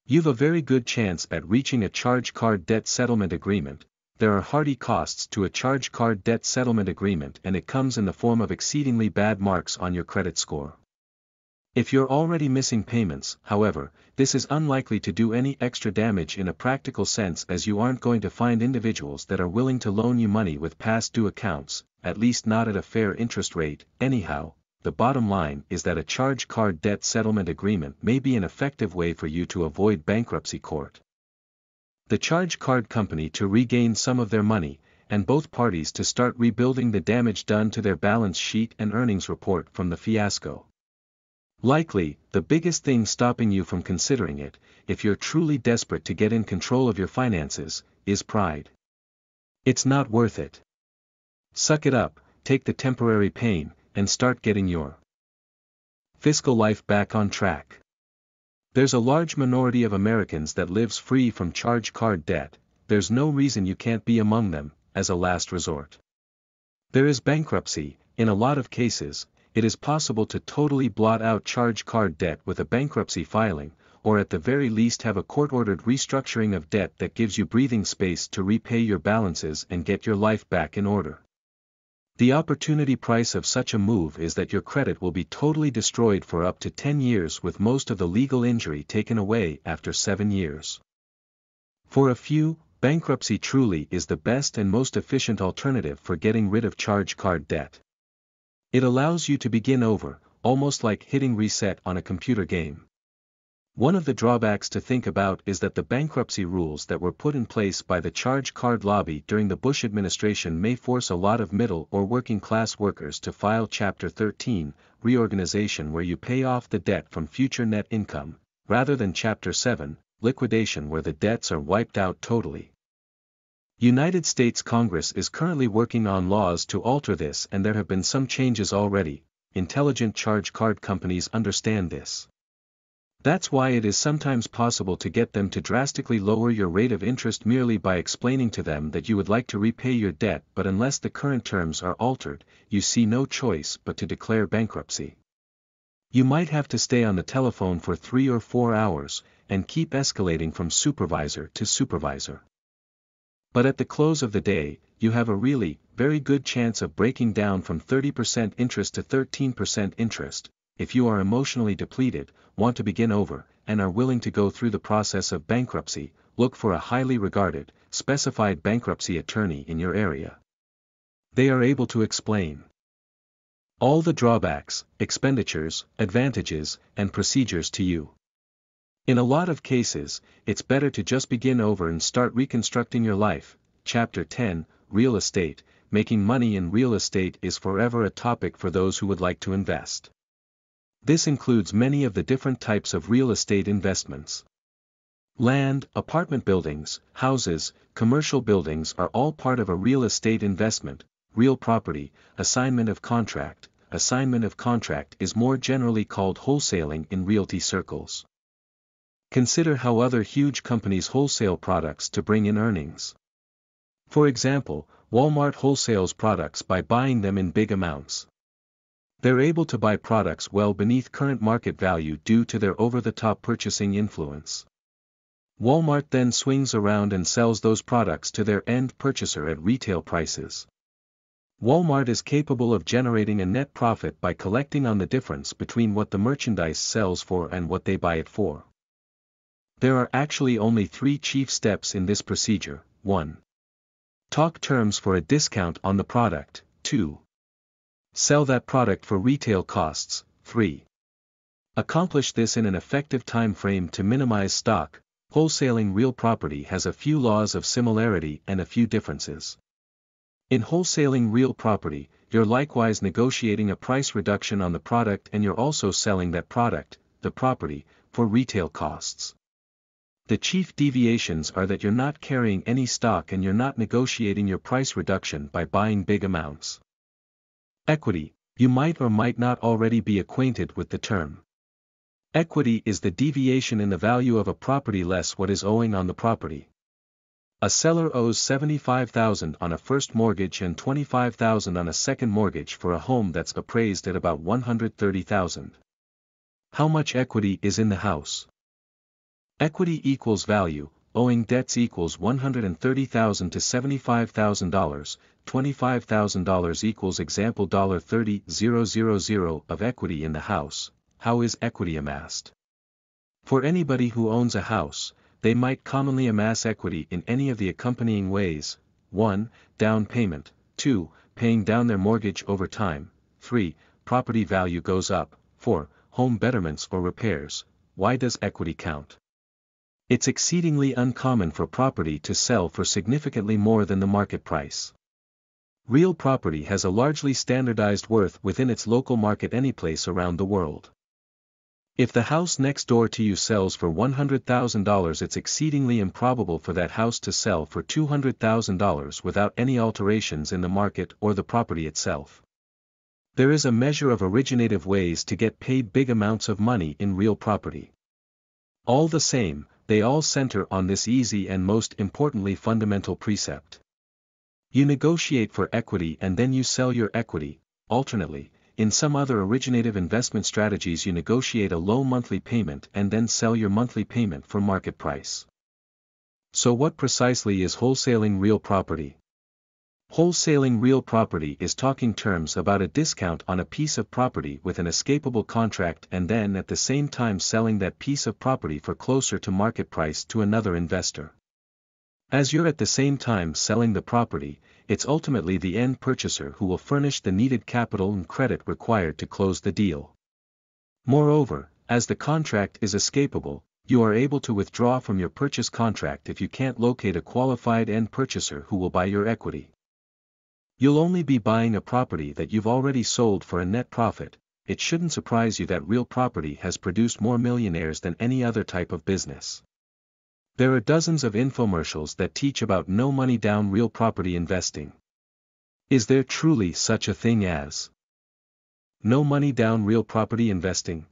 you've a very good chance at reaching a charge card debt settlement agreement. There are hardy costs to a charge card debt settlement agreement, and it comes in the form of exceedingly bad marks on your credit score. If you're already missing payments, however, this is unlikely to do any extra damage in a practical sense, as you aren't going to find individuals that are willing to loan you money with past due accounts, at least not at a fair interest rate. Anyhow, the bottom line is that a charge card debt settlement agreement may be an effective way for you to avoid bankruptcy court, the charge card company to regain some of their money, and both parties to start rebuilding the damage done to their balance sheet and earnings report from the fiasco. Likely, the biggest thing stopping you from considering it, if you're truly desperate to get in control of your finances, is pride. It's not worth it. Suck it up, take the temporary pain, and start getting your fiscal life back on track. There's a large minority of Americans that lives free from charge card debt. There's no reason you can't be among them, as a last resort. There is bankruptcy. In a lot of cases, it is possible to totally blot out charge card debt with a bankruptcy filing, or at the very least have a court-ordered restructuring of debt that gives you breathing space to repay your balances and get your life back in order. The opportunity price of such a move is that your credit will be totally destroyed for up to 10 years, with most of the legal injury taken away after 7 years. For a few, bankruptcy truly is the best and most efficient alternative for getting rid of charge card debt. It allows you to begin over, almost like hitting reset on a computer game. One of the drawbacks to think about is that the bankruptcy rules that were put in place by the charge card lobby during the Bush administration may force a lot of middle or working class workers to file Chapter 13, reorganization, where you pay off the debt from future net income, rather than Chapter 7, liquidation, where the debts are wiped out totally. United States Congress is currently working on laws to alter this, and there have been some changes already. Intelligent charge card companies understand this. That's why it is sometimes possible to get them to drastically lower your rate of interest merely by explaining to them that you would like to repay your debt, but unless the current terms are altered, you see no choice but to declare bankruptcy. You might have to stay on the telephone for 3 or 4 hours, and keep escalating from supervisor to supervisor. But at the close of the day, you have a really, very good chance of breaking down from 30% interest to 13% interest, if you are emotionally depleted, want to begin over, and are willing to go through the process of bankruptcy. Look for a highly regarded, specified bankruptcy attorney in your area. They are able to explain all the drawbacks, expenditures, advantages, and procedures to you. In a lot of cases, it's better to just begin over and start reconstructing your life. Chapter 10, Real Estate. Making money in real estate is forever a topic for those who would like to invest. This includes many of the different types of real estate investments. Land, apartment buildings, houses, commercial buildings are all part of a real estate investment. Real property, assignment of contract. Assignment of contract is more generally called wholesaling in realty circles. Consider how other huge companies wholesale products to bring in earnings. For example, Walmart wholesales products by buying them in big amounts. They're able to buy products well beneath current market value due to their over-the-top purchasing influence. Walmart then swings around and sells those products to their end purchaser at retail prices. Walmart is capable of generating a net profit by collecting on the difference between what the merchandise sells for and what they buy it for. There are actually only 3 chief steps in this procedure. 1. Talk terms for a discount on the product. 2. Sell that product for retail costs. 3. Accomplish this in an effective time frame to minimize stock. Wholesaling real property has a few laws of similarity and a few differences. In wholesaling real property, you're likewise negotiating a price reduction on the product, and you're also selling that product, the property, for retail costs. The chief deviations are that you're not carrying any stock and you're not negotiating your price reduction by buying big amounts. Equity. You might or might not already be acquainted with the term. Equity is the deviation in the value of a property less what is owing on the property. A seller owes $75,000 on a first mortgage and $25,000 on a second mortgage for a home that's appraised at about $130,000. How much equity is in the house? Equity equals value. Owing debts equals $130,000 to $75,000, $25,000 equals example $30,000 of equity in the house. How is equity amassed? For anybody who owns a house, they might commonly amass equity in any of the accompanying ways. 1. Down payment. 2. Paying down their mortgage over time. 3. Property value goes up. 4. Home betterments or repairs. Why does equity count? It's exceedingly uncommon for property to sell for significantly more than the market price. Real property has a largely standardized worth within its local market anyplace around the world. If the house next door to you sells for $100,000, it's exceedingly improbable for that house to sell for $200,000 without any alterations in the market or the property itself. There is a measure of originative ways to get paid big amounts of money in real property. All the same, they all center on this easy and most importantly fundamental precept. You negotiate for equity and then you sell your equity. Alternately, in some other originative investment strategies you negotiate a low monthly payment and then sell your monthly payment for market price. So what precisely is wholesaling real property? Wholesaling real property is talking terms about a discount on a piece of property with an escapable contract and then at the same time selling that piece of property for closer to market price to another investor. As you're at the same time selling the property, it's ultimately the end purchaser who will furnish the needed capital and credit required to close the deal. Moreover, as the contract is escapable, you are able to withdraw from your purchase contract if you can't locate a qualified end purchaser who will buy your equity. You'll only be buying a property that you've already sold for a net profit. It shouldn't surprise you that real property has produced more millionaires than any other type of business. There are dozens of infomercials that teach about no money down real property investing. Is there truly such a thing as no money down real property investing?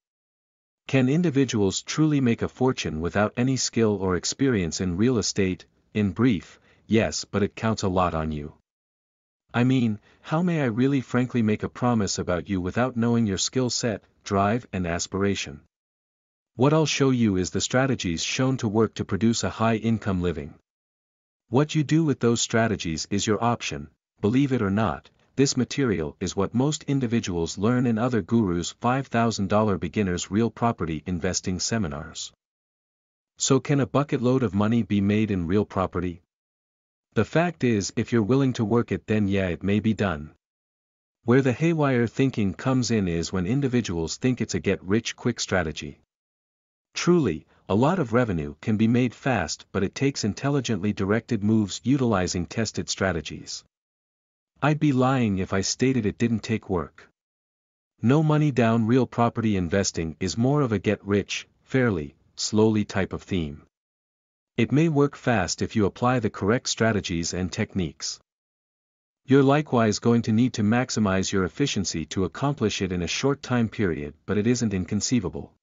Can individuals truly make a fortune without any skill or experience in real estate? In brief, yes, but it counts a lot on you. I mean, how may I really frankly make a promise about you without knowing your skill set, drive and aspiration? What I'll show you is the strategies shown to work to produce a high-income living. What you do with those strategies is your option. Believe it or not, this material is what most individuals learn in other gurus' $5,000 beginners real property investing seminars. So can a bucket load of money be made in real property? The fact is, if you're willing to work it, then yeah, it may be done. Where the haywire thinking comes in is when individuals think it's a get-rich-quick strategy. Truly, a lot of revenue can be made fast, but it takes intelligently directed moves utilizing tested strategies. I'd be lying if I stated it didn't take work. No money down real property investing is more of a get-rich, fairly, slowly type of theme. It may work fast if you apply the correct strategies and techniques. You're likewise going to need to maximize your efficiency to accomplish it in a short time period, but it isn't inconceivable.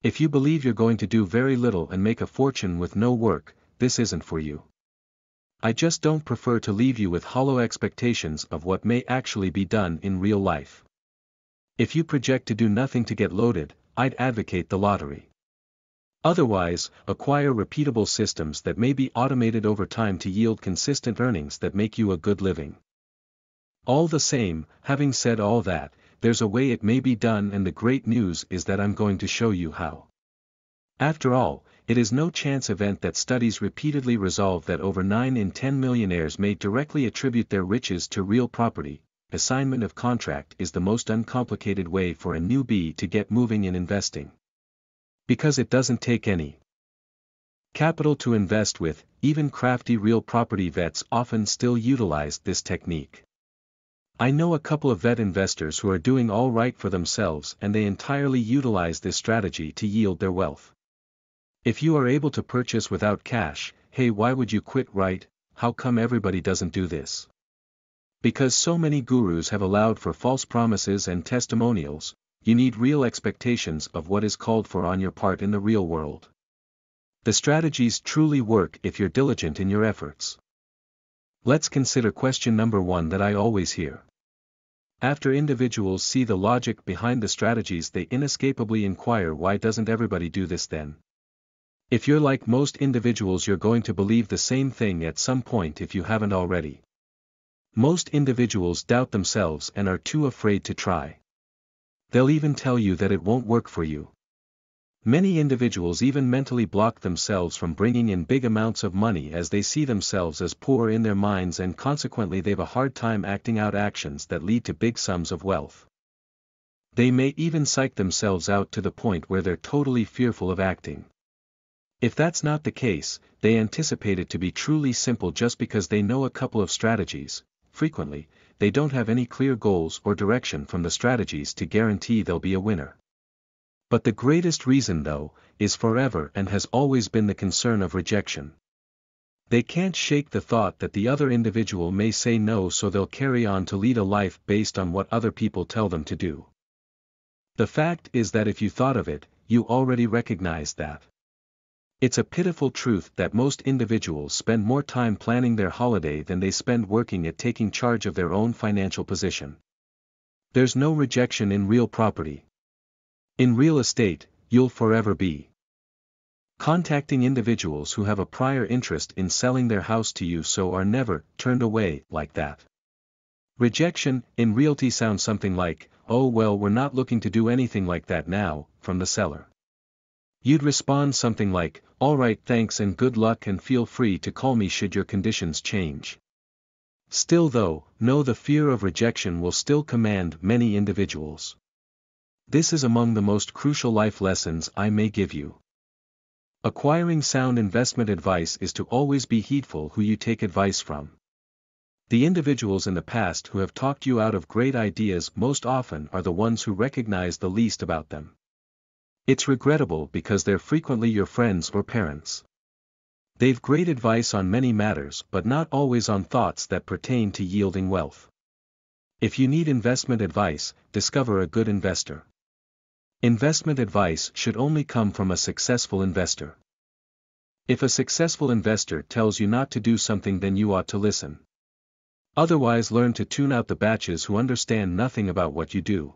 If you believe you're going to do very little and make a fortune with no work, this isn't for you. I just don't prefer to leave you with hollow expectations of what may actually be done in real life. If you project to do nothing to get loaded, I'd advocate the lottery. Otherwise, acquire repeatable systems that may be automated over time to yield consistent earnings that make you a good living. All the same, having said all that, there's a way it may be done, and the great news is that I'm going to show you how. After all, it is no chance event that studies repeatedly resolve that over 9 in 10 millionaires may directly attribute their riches to real property. Assignment of contract is the most uncomplicated way for a newbie to get moving in investing. Because it doesn't take any capital to invest with, even crafty real property vets often still utilize this technique. I know a couple of vet investors who are doing all right for themselves, and they entirely utilize this strategy to yield their wealth. If you are able to purchase without cash, hey, why would you quit, right? How come everybody doesn't do this? Because so many gurus have allowed for false promises and testimonials. You need real expectations of what is called for on your part in the real world. The strategies truly work if you're diligent in your efforts. Let's consider question number 1 that I always hear. After individuals see the logic behind the strategies, they inescapably inquire, why doesn't everybody do this then? If you're like most individuals, you're going to believe the same thing at some point if you haven't already. Most individuals doubt themselves and are too afraid to try. They'll even tell you that it won't work for you. Many individuals even mentally block themselves from bringing in big amounts of money as they see themselves as poor in their minds, and consequently they've a hard time acting out actions that lead to big sums of wealth. They may even psych themselves out to the point where they're totally fearful of acting. If that's not the case, they anticipate it to be truly simple just because they know a couple of strategies. Frequently, they don't have any clear goals or direction from the strategies to guarantee they'll be a winner. But the greatest reason, though, is forever and has always been the concern of rejection. They can't shake the thought that the other individual may say no, so they'll carry on to lead a life based on what other people tell them to do. The fact is that if you thought of it, you already recognize that. It's a pitiful truth that most individuals spend more time planning their holiday than they spend working at taking charge of their own financial position. There's no rejection in real property. In real estate, you'll forever be contacting individuals who have a prior interest in selling their house to you, so are never turned away like that. Rejection in realty sounds something like, "Oh well, we're not looking to do anything like that now," from the seller. You'd respond something like, "All right, thanks and good luck, and feel free to call me should your conditions change." Still though, know the fear of rejection will still command many individuals. This is among the most crucial life lessons I may give you. Acquiring sound investment advice is to always be heedful who you take advice from. The individuals in the past who have talked you out of great ideas most often are the ones who recognize the least about them. It's regrettable because they're frequently your friends or parents. They've great advice on many matters but not always on thoughts that pertain to yielding wealth. If you need investment advice, discover a good investor. Investment advice should only come from a successful investor. If a successful investor tells you not to do something, then you ought to listen. Otherwise, learn to tune out the batches who understand nothing about what you do.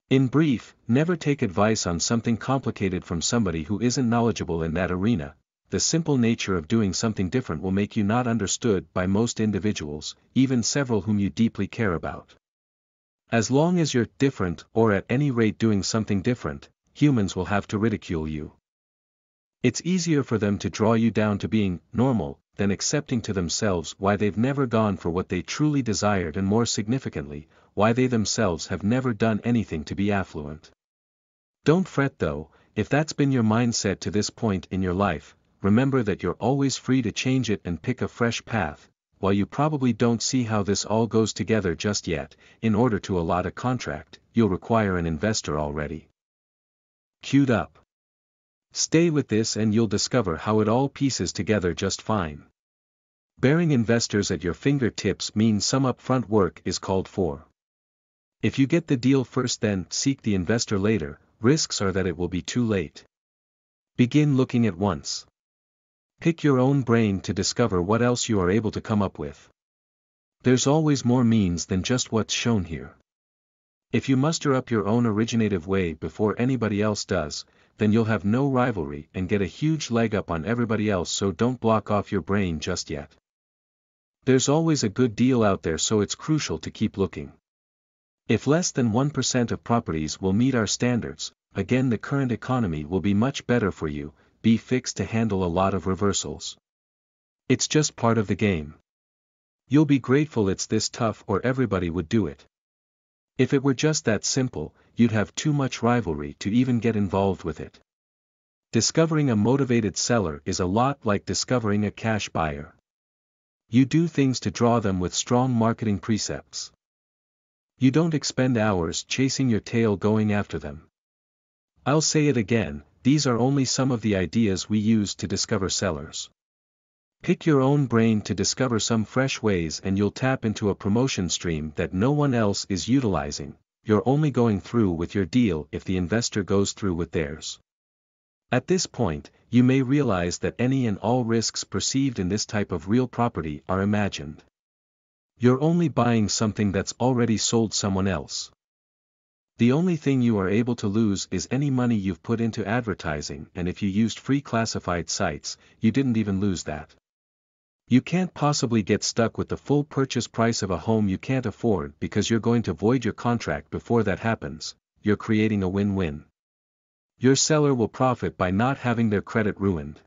In brief, never take advice on something complicated from somebody who isn't knowledgeable in that arena. The simple nature of doing something different will make you not understood by most individuals, even several whom you deeply care about. As long as you're different, or at any rate doing something different, humans will have to ridicule you. It's easier for them to draw you down to being normal than accepting to themselves why they've never gone for what they truly desired, and more significantly, why they themselves have never done anything to be affluent. Don't fret though, if that's been your mindset to this point in your life. Remember that you're always free to change it and pick a fresh path. While you probably don't see how this all goes together just yet, in order to allot a contract, you'll require an investor already queued up. Stay with this and you'll discover how it all pieces together just fine. Bearing investors at your fingertips means some upfront work is called for. If you get the deal first then seek the investor later, risks are that it will be too late. Begin looking at once. Pick your own brain to discover what else you are able to come up with. There's always more means than just what's shown here. If you muster up your own originative way before anybody else does, then you'll have no rivalry and get a huge leg up on everybody else, so don't block off your brain just yet. There's always a good deal out there, so it's crucial to keep looking. If less than 1% of properties will meet our standards, again the current economy will be much better for you. Be fixed to handle a lot of reversals. It's just part of the game. You'll be grateful it's this tough, or everybody would do it. If it were just that simple, you'd have too much rivalry to even get involved with it. Discovering a motivated seller is a lot like discovering a cash buyer. You do things to draw them with strong marketing precepts. You don't expend hours chasing your tail going after them. I'll say it again. These are only some of the ideas we use to discover sellers. Pick your own brain to discover some fresh ways and you'll tap into a promotion stream that no one else is utilizing. You're only going through with your deal if the investor goes through with theirs. At this point, you may realize that any and all risks perceived in this type of real property are imagined. You're only buying something that's already sold someone else. The only thing you are able to lose is any money you've put into advertising, and if you used free classified sites, you didn't even lose that. You can't possibly get stuck with the full purchase price of a home you can't afford because you're going to void your contract before that happens. You're creating a win-win. Your seller will profit by not having their credit ruined.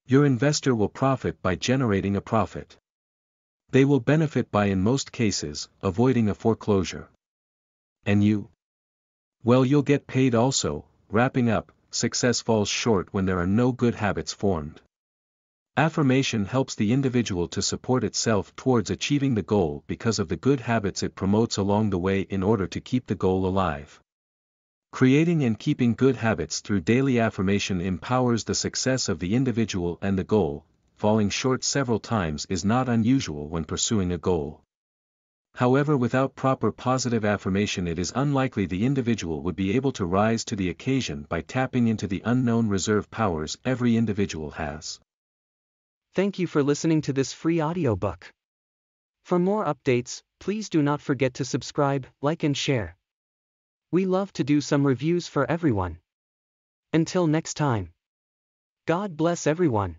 Your investor will profit by generating a profit. They will benefit by, in most cases, avoiding a foreclosure. And you? Well, you'll get paid also. Wrapping up, success falls short when there are no good habits formed. Affirmation helps the individual to support itself towards achieving the goal because of the good habits it promotes along the way in order to keep the goal alive. Creating and keeping good habits through daily affirmation empowers the success of the individual and the goal. Falling short several times is not unusual when pursuing a goal. However, without proper positive affirmation, it is unlikely the individual would be able to rise to the occasion by tapping into the unknown reserve powers every individual has. Thank you for listening to this free audiobook. For more updates, please do not forget to subscribe, like and share. We love to do some reviews for everyone. Until next time. God bless everyone.